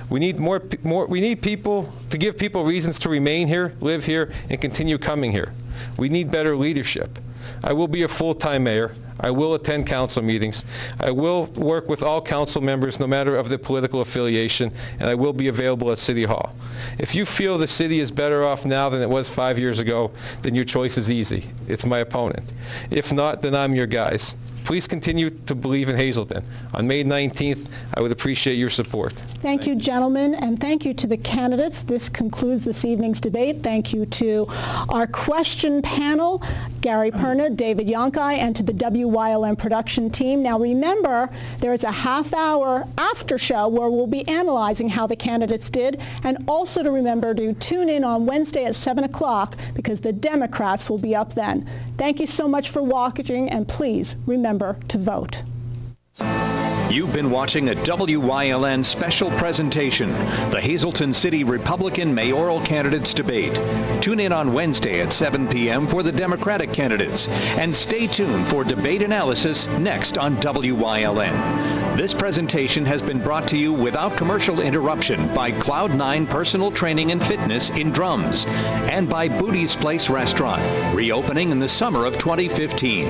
S4: We need people to give people reasons to remain here, live here, and continue coming here. We need better leadership. I will be a full-time mayor. I will attend council meetings. I will work with all council members, no matter of their political affiliation, and I will be available at City Hall. If you feel the city is better off now than it was 5 years ago, then your choice is easy. It's my opponent. If not, then I'm your guys. Please continue to believe in Hazleton. On May 19th, I would appreciate your support.
S2: Thank you, gentlemen, and thank you to the candidates. This concludes this evening's debate. Thank you to our question panel, Gary Perna, David Yonkai, and to the WYLN production team. Now remember, there is a half-hour after show where we'll be analyzing how the candidates did, and also to remember to tune in on Wednesday at 7 o'clock because the Democrats will be up then. Thank you so much for watching, and please remember to vote.
S1: You've been watching a WYLN special presentation, the Hazleton City Republican mayoral candidates debate. Tune in on Wednesday at 7 p.m. for the Democratic candidates, and stay tuned for debate analysis next on WYLN. This presentation has been brought to you without commercial interruption by Cloud9 Personal Training and Fitness in Drums and by Booty's Place Restaurant, reopening in the summer of 2015.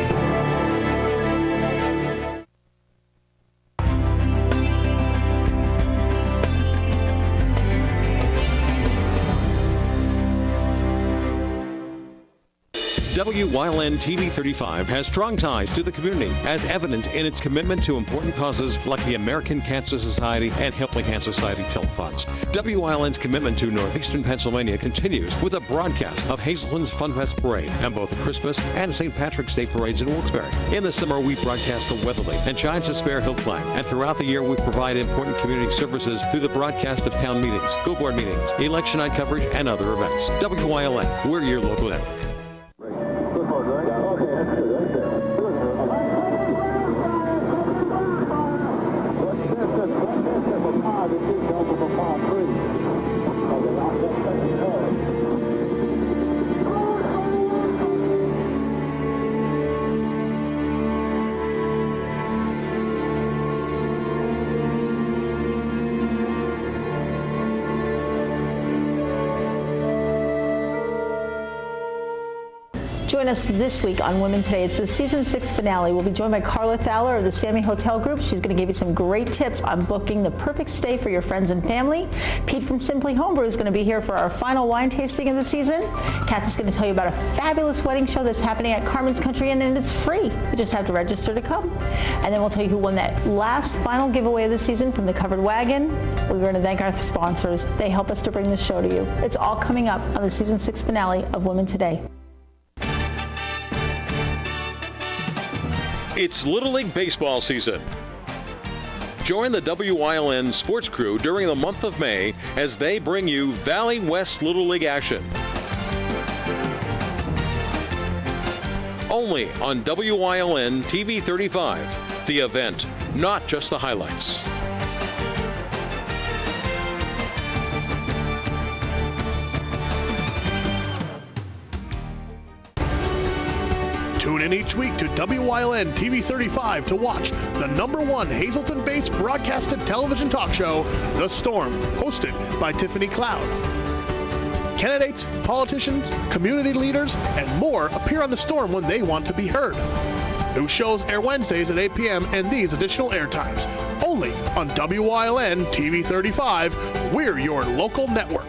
S7: WYLN TV 35 has strong ties to the community, as evident in its commitment to important causes like the American Cancer Society and Helping Hand Society telethons. WYLN's commitment to northeastern Pennsylvania continues with a broadcast of Hazleton's Funfest Parade and both the Christmas and St. Patrick's Day parades in Wilkes-Barre. In the summer, we broadcast the Weatherly and Giants of Spare Hill Climb, and throughout the year, we provide important community services through the broadcast of town meetings, school board meetings, election night coverage, and other events. WYLN, we're your local network.
S8: Join us this week on Women Today. It's the season 6 finale. We'll be joined by Carla Thaler of the Sammy Hotel Group. She's going to give you some great tips on booking the perfect stay for your friends and family. Pete from Simply Homebrew is going to be here for our final wine tasting of the season. Kath is going to tell you about a fabulous wedding show that's happening at Carmen's Country Inn, and it's free. You just have to register to come. And then we'll tell you who won that last final giveaway of the season from the Covered Wagon. We're going to thank our sponsors. They help us to bring this show to you. It's all coming up on the season 6 finale of Women Today.
S7: It's Little League Baseball season. Join the WYLN sports crew during the month of May as they bring you Valley West Little League action. Only on WYLN TV 35, the event, not just the highlights.
S9: Tune in each week to WYLN TV 35 to watch the #1 Hazleton-based broadcasted television talk show, The Storm, hosted by Tiffany Cloud. Candidates, politicians, community leaders, and more appear on The Storm when they want to be heard. New shows air Wednesdays at 8 p.m. and these additional airtimes. Only on WYLN TV 35. We're your local network.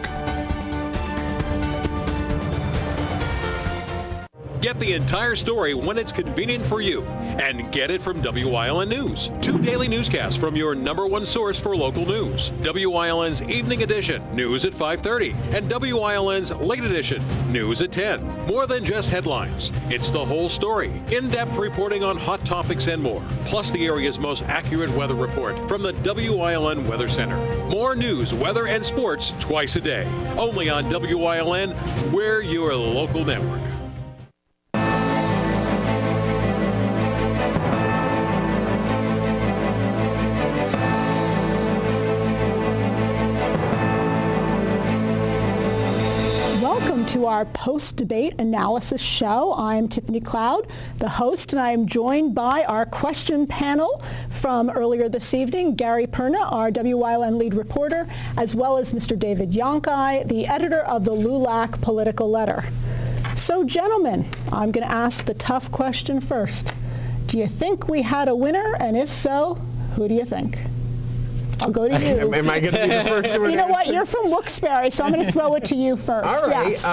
S7: Get the entire story when it's convenient for you. And get it from WILN News. 2 daily newscasts from your #1 source for local news. WILN's Evening Edition, news at 5:30, and WILN's Late Edition, news at 10. More than just headlines. It's the whole story. In-depth reporting on hot topics and more. Plus the area's most accurate weather report from the WILN Weather Center. More news, weather, and sports twice a day. Only on WILN, we're your local network.
S2: To our post-debate analysis show. I'm Tiffany Cloud, the host, and I am joined by our question panel from earlier this evening, Gary Perna, our WILN lead reporter, as well as Mr. David Yonkai, the editor of the LULAC Political Letter. So, gentlemen, I'm going to ask the tough question first. Do you think we had a winner? And if so, who do you think? I'll go to you.
S5: Am I going to be the first one?
S2: You know what? You're from Wilkes-Barre, so I'm going to throw it to you first.
S5: All right.
S2: Yes.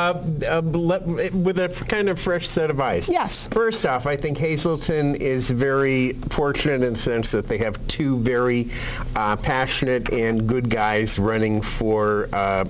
S5: With a kind of fresh set of eyes.
S2: Yes.
S5: First off, I think Hazleton is very fortunate in the sense that they have 2 very passionate and good guys running for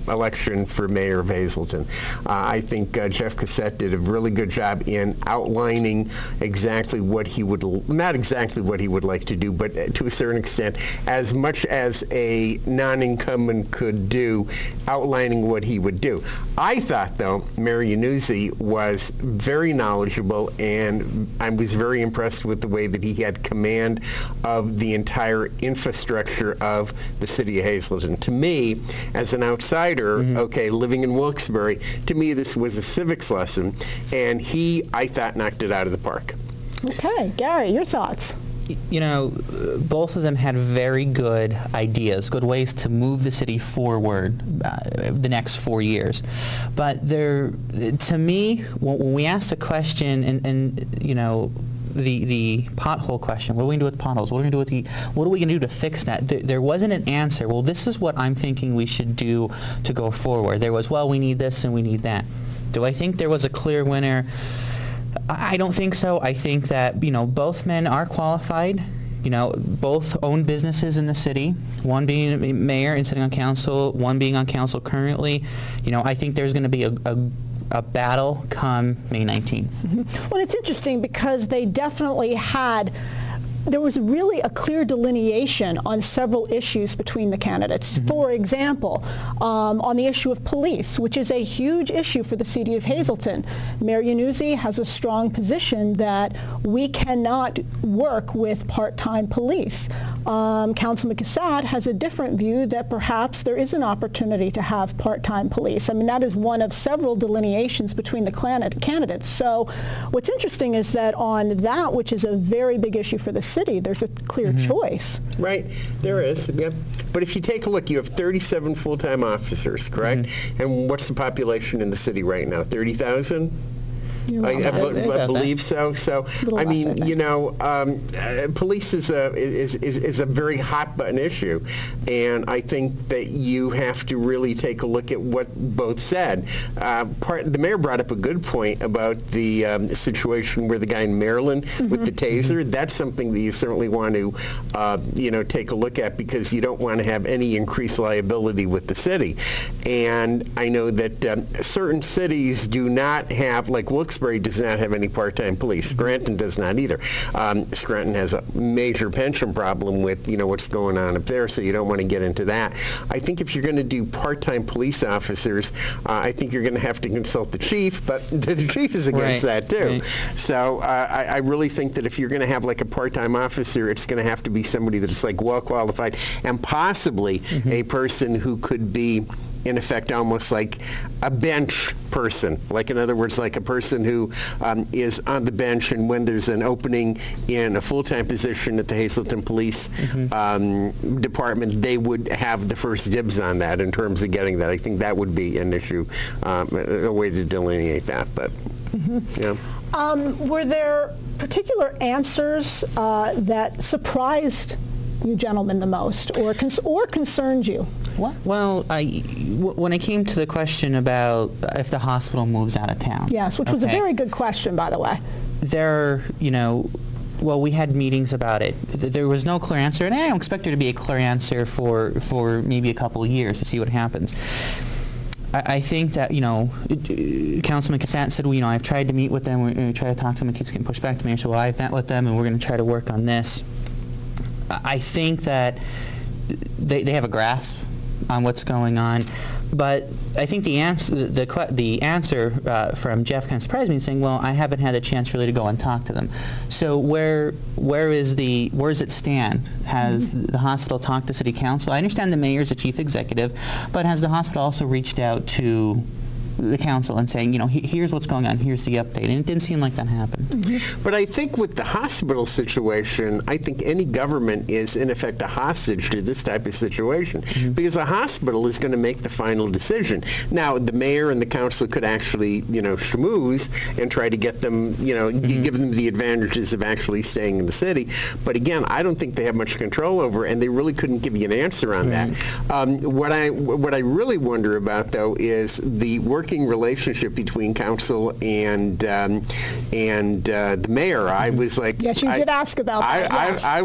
S5: election for mayor of Hazleton. I think Jeff Cassette did a really good job in outlining exactly what he would, not exactly what he would like to do, but to a certain extent, as much as a non-incumbent could do, outlining what he would do. I thought, though, Mayor Yannuzzi was very knowledgeable, and I was very impressed with the way that he had command of the entire infrastructure of the city of Hazleton. To me, as an outsider, okay, living in Wilkes-Barre, to me this was a civics lesson, and he, I thought, knocked it out of the park.
S2: Okay, Gary, your thoughts?
S6: You know, both of them had very good ideas, good ways to move the city forward the next 4 years. But to me, when we asked the question, and you know, the pothole question, what are we going to do with potholes? What are we going to do to fix that? There wasn't an answer. Well, this is what I'm thinking we should do to go forward. There was, well, we need this and we need that. Do I think there was a clear winner? I don't think so. I think that, you know, both men are qualified. You know, both own businesses in the city, one being mayor and sitting on council, one being on council currently. You know, I think there's going to be a battle come May 19th.
S2: Well, it's interesting because they definitely had, there was really a clear delineation on several issues between the candidates. For example, on the issue of police, which is a huge issue for the city of Hazleton, Mayor Yannuzzi has a strong position that we cannot work with part-time police. Councilman Cassad has a different view that perhaps there is an opportunity to have part-time police. I mean, that is one of several delineations between the candidates. So what's interesting is that on that, which is a very big issue for the city, there's a clear choice.
S5: Right, there is, yeah. But if you take a look, you have 37 full-time officers, correct? And what's the population in the city right now? 30,000? I believe so. So I mean, you know, police is a very hot button issue, and I think that you have to really take a look at what both said. The mayor brought up a good point about the situation where the guy in Maryland with the taser. That's something that you certainly want to, you know, take a look at, because you don't want to have any increased liability with the city. And I know that certain cities do not have, like Wilkes-Barre does not have any part-time police. Scranton does not either. Scranton has a major pension problem with, you know, what's going on up there, so you don't want to get into that. I think if you're going to do part-time police officers, I think you're going to have to consult the chief, but the chief is against that too. So I really think that if you're going to have like a part-time officer, it's going to have to be somebody that's like well qualified, and possibly a person who could be, in effect, almost like a bench person. Like, in other words, like a person who is on the bench, and when there's an opening in a full-time position at the Hazleton Police Department, they would have the first dibs on that in terms of getting that. I think that would be an issue, a way to delineate that. But, yeah.
S2: Were there particular answers that surprised you gentlemen the most, or concerned you?
S6: What? Well, when I came to the question about if the hospital moves out of town.
S2: Yes, which was a very good question, by the way.
S6: You know, Well, we had meetings about it. There was no clear answer, and I don't expect there to be a clear answer for maybe a couple of years to see what happens. I think that, Councilman Cassat said, I've tried to meet with them, we try to talk to them, it keeps getting pushed back to me, so I've met with them, and we're going to try to work on this. I think that they have a grasp on what's going on, but I think the answer from Jeff kind of surprised me, saying, well, I haven't had a chance really to go and talk to them. So where does it stand? Has the hospital talked to City Council? I understand the mayor's the chief executive, but has the hospital also reached out to the council and saying, here's what's going on, here's the update? And it didn't seem like that happened.
S5: But I think with the hospital situation, I think any government is in effect a hostage to this type of situation, because the hospital is going to make the final decision. Now, the mayor and the council could actually, schmooze and try to get them, give them the advantages of actually staying in the city. But again, I don't think they have much control over it, and they really couldn't give you an answer on that. What I really wonder about, though, is the working relationship between council and the mayor. I was like,
S2: yes, you did ask about that. Yes.
S5: I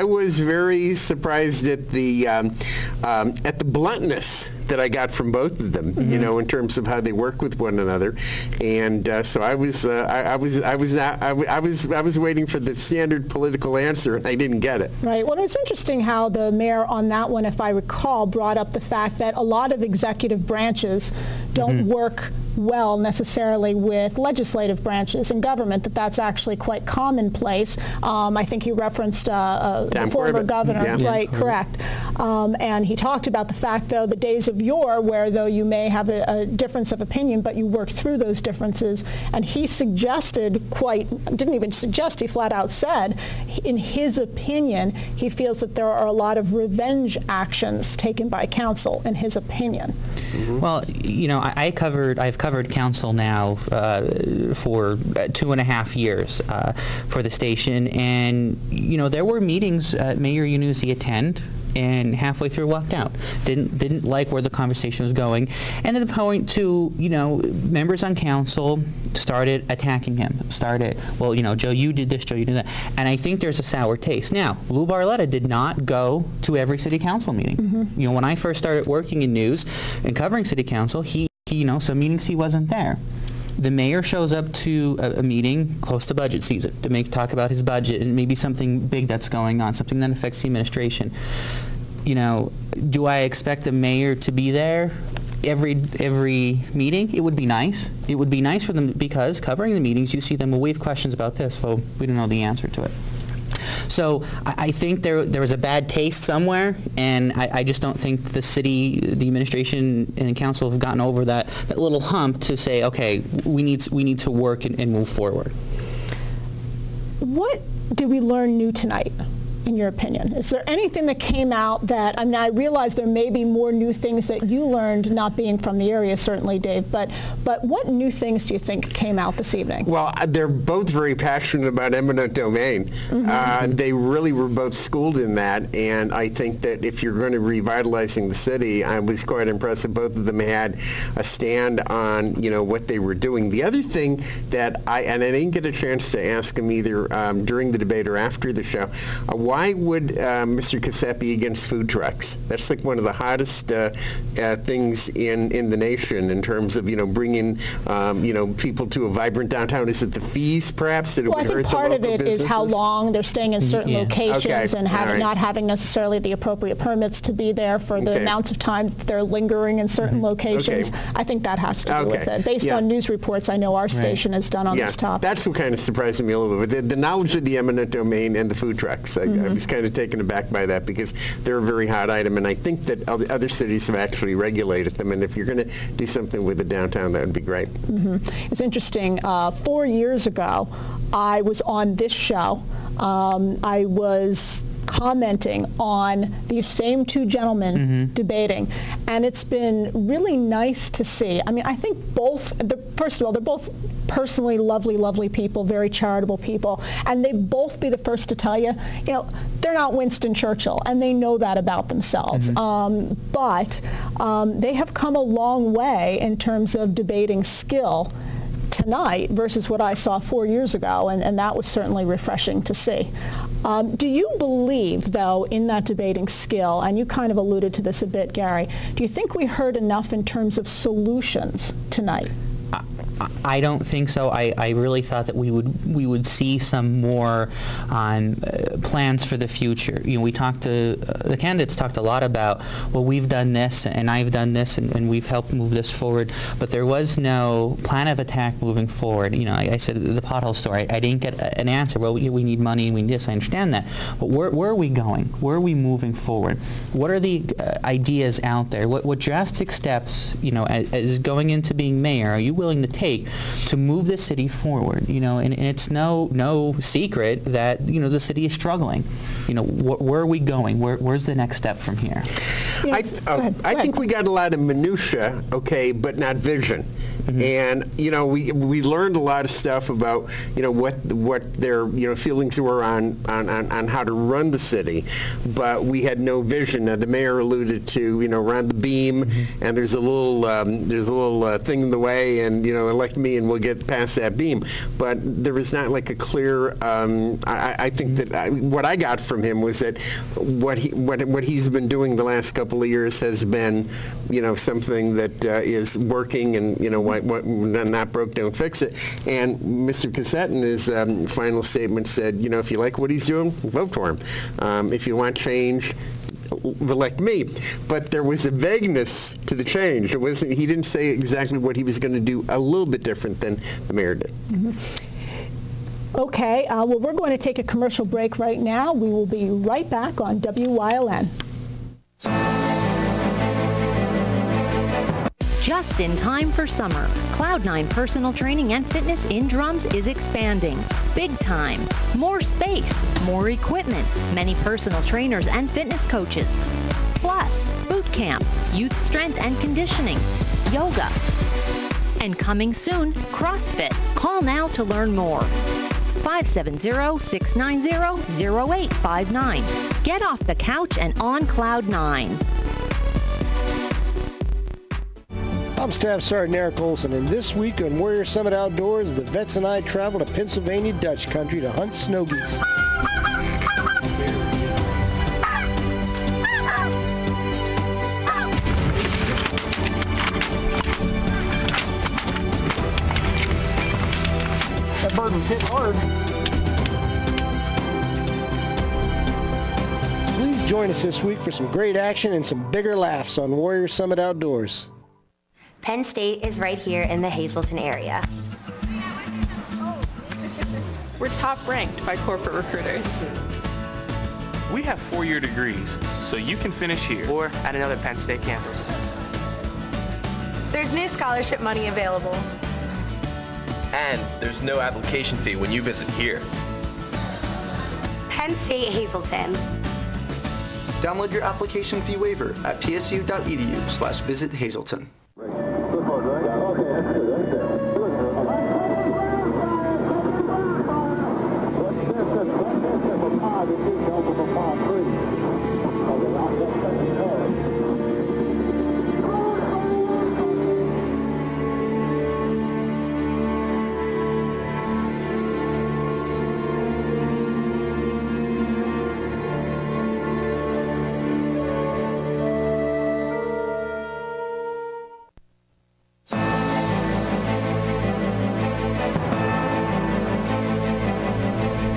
S5: was very surprised at the bluntness that I got from both of them, in terms of how they work with one another, and so I was waiting for the standard political answer, and I didn't get it.
S2: Right. Well, it's interesting how the mayor on that one, if I recall, brought up the fact that a lot of executive branches don't work well necessarily with legislative branches in government, that's actually quite commonplace. I think he referenced the former governor, right, correct. And he talked about the fact, though, the days of yore where, though, you may have a difference of opinion, but you work through those differences. And he suggested didn't even suggest, he flat out said, in his opinion, he feels that there are a lot of revenge actions taken by council, in his opinion.
S6: Well, I've covered council now for 2.5 years for the station, and there were meetings Mayor Yunussi attend, and halfway through walked out. Didn't like where the conversation was going, and to the point to members on council started attacking him. Well, Joe, you did this, Joe, you did that, and I think there's a sour taste. Now, Lou Barletta did not go to every city council meeting. When I first started working in news and covering city council, some meetings he wasn't there. The mayor shows up to a meeting close to budget season to talk about his budget and maybe something big that's going on, something that affects the administration. Do I expect the mayor to be there every meeting? It would be nice. It would be nice for them, because covering the meetings, you see them, well, we have questions about this, well, we don't know the answer to it. So I think there was a bad taste somewhere, and I just don't think the city, the administration, and council have gotten over that little hump to say, okay, we need to work and move forward.
S2: What did we learn new tonight, in your opinion? Is there anything that came out that, I realize there may be more new things that you learned, not being from the area, certainly, Dave, but what new things do you think came out this evening?
S5: Well, they're both very passionate about eminent domain. They really were both schooled in that, and I think that if you're going to revitalizing the city, I was quite impressed that both of them had a stand on, what they were doing. The other thing that I didn't get a chance to ask him either during the debate or after the show, why would Mr. Cassat be against food trucks? That's like one of the hottest things in the nation in terms of bringing people to a vibrant downtown. Is it the fees, perhaps, that it would hurt the local businesses?
S2: I think part of it is how long they're staying in certain locations and not having necessarily the appropriate permits to be there for the amounts of time that they're lingering in certain locations. I think that has to do with it. Based on news reports I know our station has done on this topic.
S5: That's what kind of surprised me a little bit. The knowledge of the eminent domain and the food trucks. I was kind of taken aback by that, because they're a very hot item, and I think that other cities have actually regulated them, and if you're going to do something with the downtown, that would be great.
S2: It's interesting. 4 years ago, I was on this show. I was commenting on these same two gentlemen debating, and it's been really nice to see. I think first of all, they're both personally lovely people, very charitable people, and they'd both be the first to tell you, they're not Winston Churchill, and they know that about themselves. But they have come a long way in terms of debating skill tonight versus what I saw 4 years ago, and that was certainly refreshing to see. Do you believe, though, in that debating skill, and you kind of alluded to this a bit, Gary, do you think we heard enough in terms of solutions tonight?
S6: I don't think so. I really thought that we would see some more on plans for the future. You know, we talked to the candidates talked a lot about, well, we've done this and I've done this and we've helped move this forward, but there was no plan of attack moving forward. You know, I said the pothole story. I didn't get an answer. Well, we need money, we need this. I understand that, but where are we going? Where are we moving forward? What are the ideas out there? What drastic steps, you know, as going into being mayor, are you willing to take to move the city forward? You know, and it's no secret that, you know, the city is struggling. You know, where are we going? Where's the next step from here?
S2: Yes.
S5: I think we got a lot of minutia, okay, but not vision. Mm-hmm. And, you know, we learned a lot of stuff about, you know, what their, you know, feelings were on how to run the city, but we had no vision. The mayor alluded to, you know, we're on the beam, mm-hmm. and there's a little thing in the way, and, you know, elect me and we'll get past that beam. But there was not like a clear. I think that what I got from him was that what he's been doing the last couple of years has been, you know, something that is working, and, you know, what not broke, don't fix it. And Mr. Cassett in his final statement said, you know, if you like what he's doing, vote for him. If you want change, elect me. But there was a vagueness to the change. It wasn't. He didn't say exactly what he was going to do. A little bit different than the mayor did.
S2: Mm-hmm. Okay. Well, we're going to take a commercial break right now. We will be right back on WYLN.
S10: Just in time for summer, Cloud9 personal training and fitness in Drums is expanding. Big time. More space, more equipment, many personal trainers and fitness coaches. Plus, boot camp, youth strength and conditioning, yoga. And coming soon, CrossFit. Call now to learn more. 570-690-0859. Get off the couch and on Cloud9.
S11: I'm Staff Sergeant Eric Olson, and this week on Warrior Summit Outdoors, the vets and I travel to Pennsylvania Dutch Country to hunt snow geese. That bird was hit hard. Please join us this week for some great action and some bigger laughs on Warrior Summit Outdoors.
S12: Penn State is right here in the Hazleton area.
S13: We're top ranked by corporate recruiters.
S14: We have 4-year degrees, so you can finish here or at another Penn State campus.
S13: There's new scholarship money available.
S15: And there's no application fee when you visit here.
S12: Penn State Hazleton.
S16: Download your application fee waiver at psu.edu/visit-Hazleton.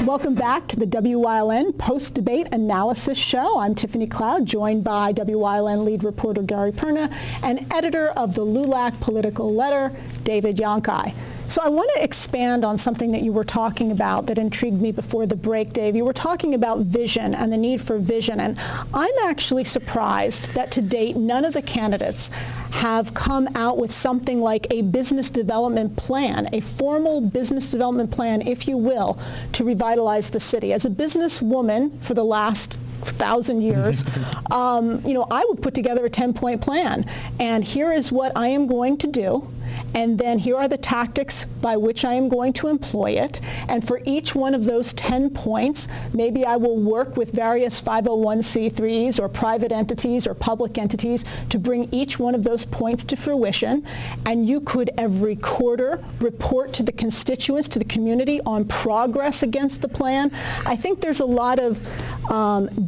S2: Welcome back to the WYLN Post-Debate Analysis Show. I'm Tiffany Cloud, joined by WYLN lead reporter Gary Perna and editor of the LULAC Political Letter, David Yonkai. So I want to expand on something that you were talking about that intrigued me before the break, Dave. You were talking about vision and the need for vision, and I'm actually surprised that to date none of the candidates have come out with something like a business development plan, a formal business development plan, if you will, to revitalize the city. As a businesswoman for the last 1,000 years, you know, I would put together a 10-point plan, and here is what I am going to do. and then here are the tactics by which I am going to employ it. And for each one of those 10 points, maybe I will work with various 501c3s or private entities or public entities to bring each one of those points to fruition. And you could every quarter report to the constituents, to the community on progress against the plan. I think there's a lot of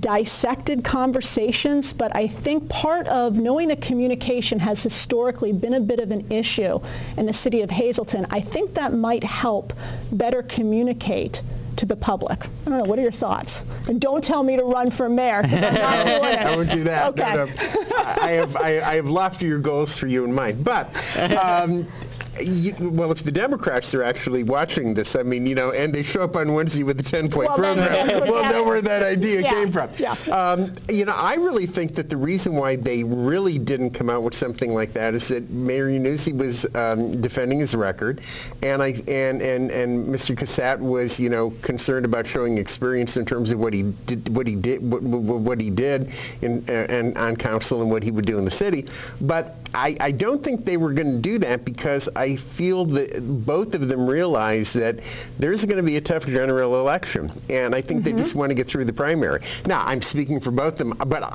S2: dissected conversations, but I think part of knowing that communication has historically been a bit of an issue in the city of Hazleton, I think that might help better communicate to the public. I don't know, what are your thoughts? And don't tell me to run for mayor, because I'm not doing it.
S5: I won't do that.
S2: Okay.
S5: No. I have loftier goals for you in mind. But well, if the Democrats are actually watching this, I mean, you know, and they show up on Wednesday with the 10-point program, we'll know where that idea came from.
S2: Yeah.
S5: You know, I really think that the reason why they really didn't come out with something like that is that Mayor Yannuzzi was defending his record, and Mr. Cassatt was, you know, concerned about showing experience in terms of what he did on council and what he would do in the city. But I don't think they were going to do that, because I feel that both of them realize that there's going to be a tough general election, and I think they just want to get through the primary. Now, I'm speaking for both of them, but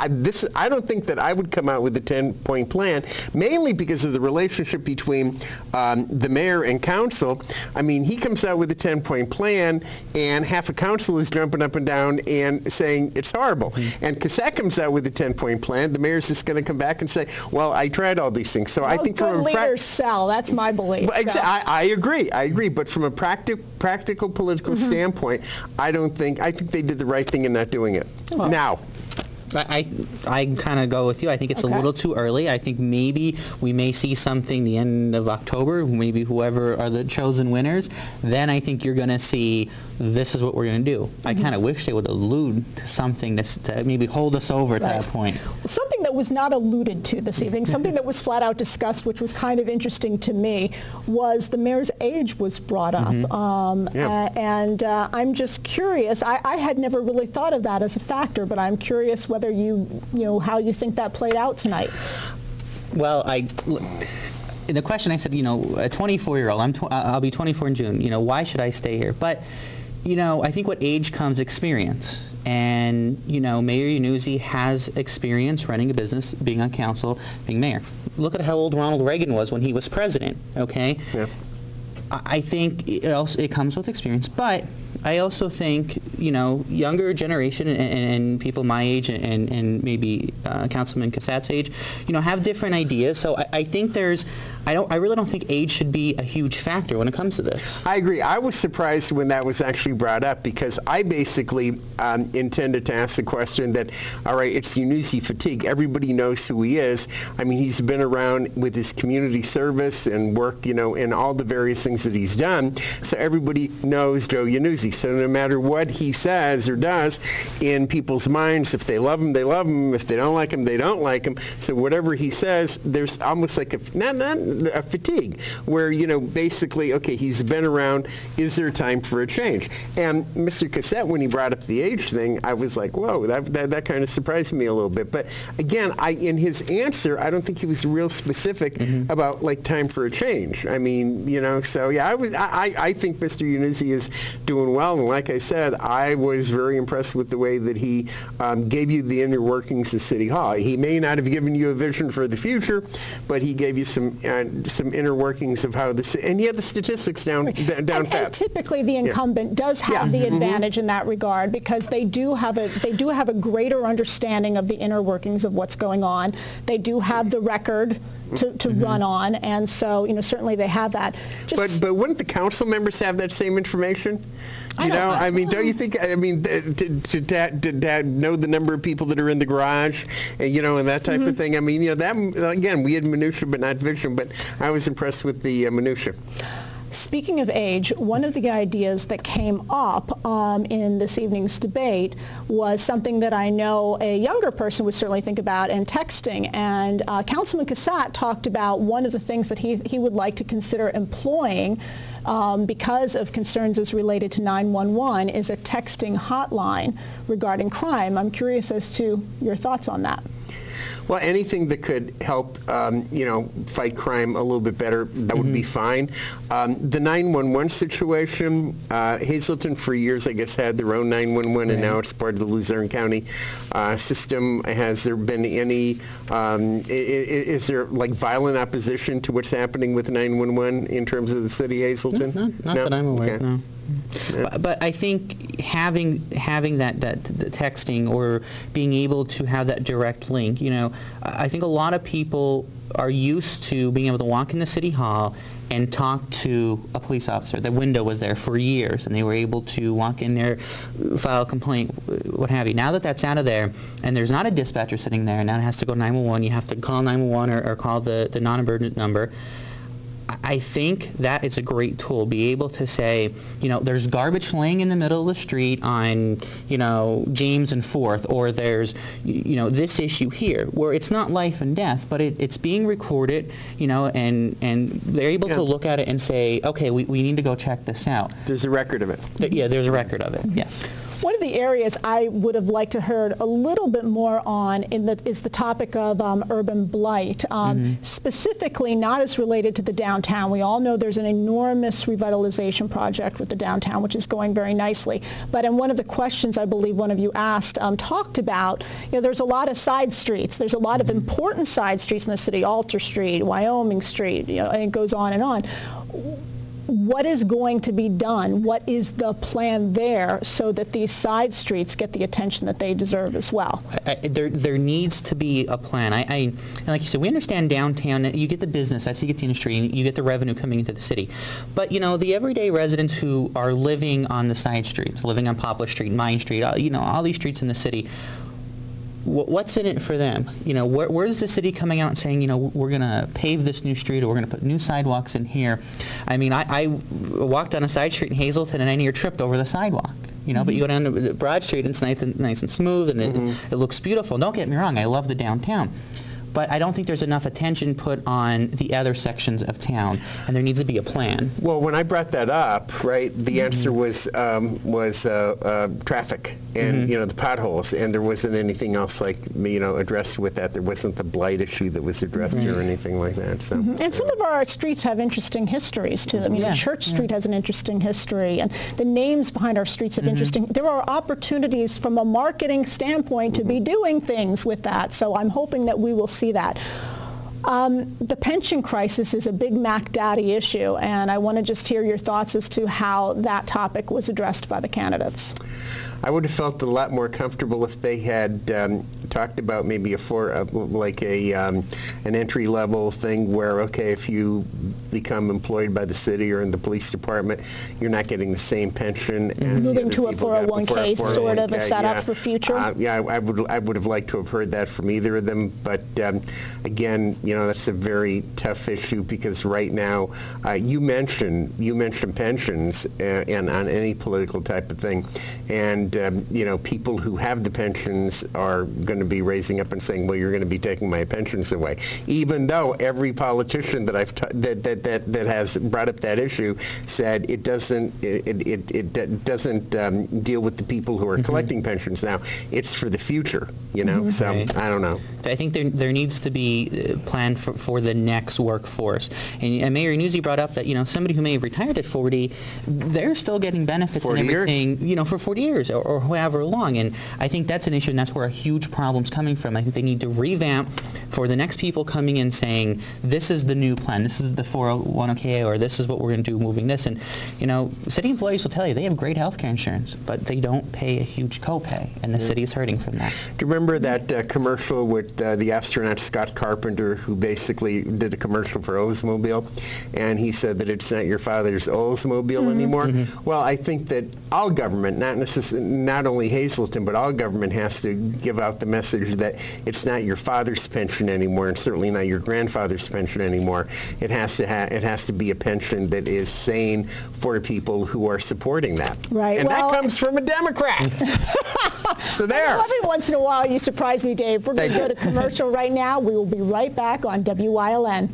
S5: I don't think that I would come out with a 10-point plan, mainly because of the relationship between the mayor and council. I mean, he comes out with a 10-point plan, and half of council is jumping up and down and saying it's horrible. And Cassatt comes out with a 10-point plan. The mayor's just going to come back and say, well, I tried all these things. So I think
S2: good leaders sell. That's my belief.
S5: I agree. But from a practical political standpoint, I think they did the right thing in not doing it. Well, now,
S6: I kind of go with you. I think it's a little too early. I think maybe we may see something the end of October, maybe whoever are the chosen winners. Then I think you're going to see this is what we're going to do. I kind of wish they would allude to something to maybe hold us over to that point.
S2: Something that was not alluded to this evening, something that was flat out discussed, which was kind of interesting to me, was the mayor's age was brought up. And I'm just curious. I had never really thought of that as a factor, but I'm curious whether you know, how you think that played out tonight.
S6: Well, in the question I said, you know, a 24-year-old, I'll be 24 in June, you know, why should I stay here? But, you know, I think with age comes experience. And, you know, Mayor Yannuzzi has experience running a business, being on council, being mayor. Look at how old Ronald Reagan was when he was president, okay? Yeah. I think it comes with experience, but I also think, you know, younger generation and people my age and maybe Councilman Cassatt's age, you know, have different ideas. So I think I really don't think age should be a huge factor when it comes to this.
S5: I agree. I was surprised when that was actually brought up, because I basically intended to ask the question that, all right, it's Yannuzzi fatigue. Everybody knows who he is. I mean, he's been around with his community service and work, you know, in all the various things that he's done. So everybody knows Joe Yannuzzi. So no matter what he says or does, in people's minds, if they love him, they love him. If they don't like him, they don't like him. So whatever he says, there's almost like not a fatigue, where, you know, basically, okay, he's been around, is there time for a change? And Mr. Cassatt, when he brought up the age thing, I was like, whoa, that kind of surprised me a little bit. But again, in his answer, I don't think he was real specific about, like, time for a change. I mean, you know, so yeah, I think Mr. Yannuzzi is doing well, and like I said, I was very impressed with the way that he gave you the inner workings of City Hall. He may not have given you a vision for the future, but he gave you some inner workings of how this, and he had the statistics down pat.
S2: And typically the incumbent does have the advantage in that regard, because they do have a greater understanding of the inner workings of what's going on. They do have the record to run on, and so, you know, certainly they have that.
S5: But wouldn't the council members have that same information? You know, I mean, don't you think, I mean, to know the number of people that are in the garage, you know, and that type of thing. I mean, you know, that, again, we had minutia but not vision, but I was impressed with the minutia.
S2: Speaking of age, one of the ideas that came up in this evening's debate was something that I know a younger person would certainly think about, and texting. And Councilman Cassatt talked about one of the things that he would like to consider employing because of concerns as related to 911 is a texting hotline regarding crime. I'm curious as to your thoughts on that.
S5: Well, anything that could help, fight crime a little bit better, that would be fine. The 911 situation, Hazleton for years, I guess, had their own 911, and now it's part of the Luzerne County system. Has there been any, is there like violent opposition to what's happening with 911 in terms of the city of Hazleton?
S6: Not that I'm aware of, no. But I think having that the texting or being able to have that direct link, I think a lot of people are used to being able to walk into City Hall and talk to a police officer. The window was there for years, and they were able to walk in there, file a complaint, what have you. Now that that's out of there, and there's not a dispatcher sitting there, now it has to go 911, you have to call 911 or call the non-emergent number. I think that is a great tool. Be able to say, there's garbage laying in the middle of the street on, James and 4th, or there's, this issue here, where it's not life and death, but it's being recorded, and they're able to look at it and say, okay, we need to go check this out.
S5: There's a record of it.
S6: Yeah, there's a record of it, yes.
S2: One of the areas I would have liked to heard a little bit more on is the topic of urban blight, specifically not as related to the downtown. We all know there's an enormous revitalization project with the downtown, which is going very nicely. But in one of the questions I believe one of you asked, talked about, there's a lot of side streets. There's a lot of important side streets in the city, Alter Street, Wyoming Street, and it goes on and on. What is going to be done? What is the plan there so that these side streets get the attention that they deserve as well?
S6: There needs to be a plan. And like you said, we understand downtown, you get the business, that's how you get the industry, and you get the revenue coming into the city. But, the everyday residents who are living on the side streets, living on Poplar Street, Main Street, all these streets in the city, what's in it for them? Where's the city coming out and saying, we're going to pave this new street, or we're going to put new sidewalks in here? I mean, I walked on a side street in Hazleton, and I near tripped over the sidewalk. But you go down to Broad Street, and it's nice and smooth, and it looks beautiful. Don't get me wrong, I love the downtown. But I don't think there's enough attention put on the other sections of town, and there needs to be a plan.
S5: Well, when I brought that up, right, the answer was traffic and the potholes, and there wasn't anything else addressed with that. There wasn't the blight issue that was addressed or anything like that. So,
S2: and some of our streets have interesting histories to them. Church Street has an interesting history, and the names behind our streets have interesting. There are opportunities from a marketing standpoint to be doing things with that. So I'm hoping that we will see that. The pension crisis is a big Mac Daddy issue, and I want to just hear your thoughts as to how that topic was addressed by the candidates.
S5: I would have felt a lot more comfortable if they had talked about maybe an entry-level thing where, okay, if you become employed by the city or in the police department, you're not getting the same pension as
S2: moving to a 401k, sort of a setup for future.
S5: I would have liked to have heard that from either of them, but again, that's a very tough issue because right now, you mentioned pensions and on any political type of thing, and people who have the pensions are going to be raising up and saying, well, you're going to be taking my pensions away. Even though every politician that that has brought up that issue said it doesn't deal with the people who are collecting pensions now. It's for the future, So I don't know.
S6: I think there needs to be a plan for the next workforce. And Mayor Nuzzi brought up that somebody who may have retired at 40, they're still getting benefits and everything, for 40 years or however long. And I think that's an issue, and that's where a huge problem's coming from. I think they need to revamp for the next people coming in saying, this is the new plan, this is the 401k, or this is what we're going to do moving this. And, city employees will tell you they have great health care insurance, but they don't pay a huge copay, and the city is hurting from that.
S5: Do you remember that commercial with the astronaut Scott Carpenter, who basically did a commercial for Oldsmobile, and he said that it's not your father's Oldsmobile anymore? Well, I think that all government, not only Hazleton, but all government has to give out the message that it's not your father's pension anymore, and certainly not your grandfather's pension anymore. It has to be a pension that is sane for people who are supporting that.
S2: Right.
S5: And that comes from a Democrat. So there.
S2: Every once in a while you surprise me, Dave. We're going to go to commercial right now. We will be right back on WYLN.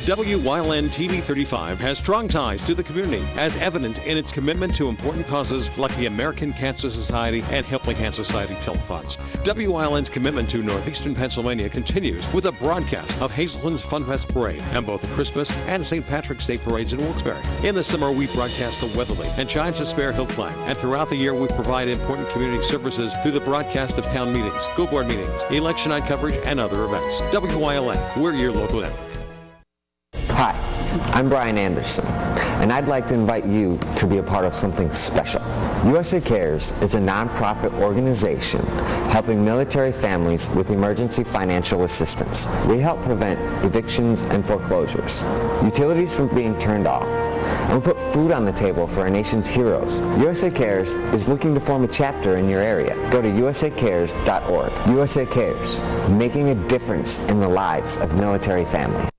S7: WYLN TV 35 has strong ties to the community, as evident in its commitment to important causes like the American Cancer Society and Helping Cancer Society telethons. WYLN's commitment to northeastern Pennsylvania continues with a broadcast of Hazleton's Funfest Parade and both the Christmas and St. Patrick's Day parades in Wilkes-Barre. In the summer, we broadcast the Weatherly and Giants of Spare Hill Climb, and throughout the year, we provide important community services through the broadcast of town meetings, school board meetings, election night coverage, and other events. WYLN, we're your local network.
S17: Hi, I'm Brian Anderson, and I'd like to invite you to be a part of something special. USA Cares is a nonprofit organization helping military families with emergency financial assistance. We help prevent evictions and foreclosures, utilities from being turned off, and we put food on the table for our nation's heroes. USA Cares is looking to form a chapter in your area. Go to usacares.org. USA Cares, making a difference in the lives of military families.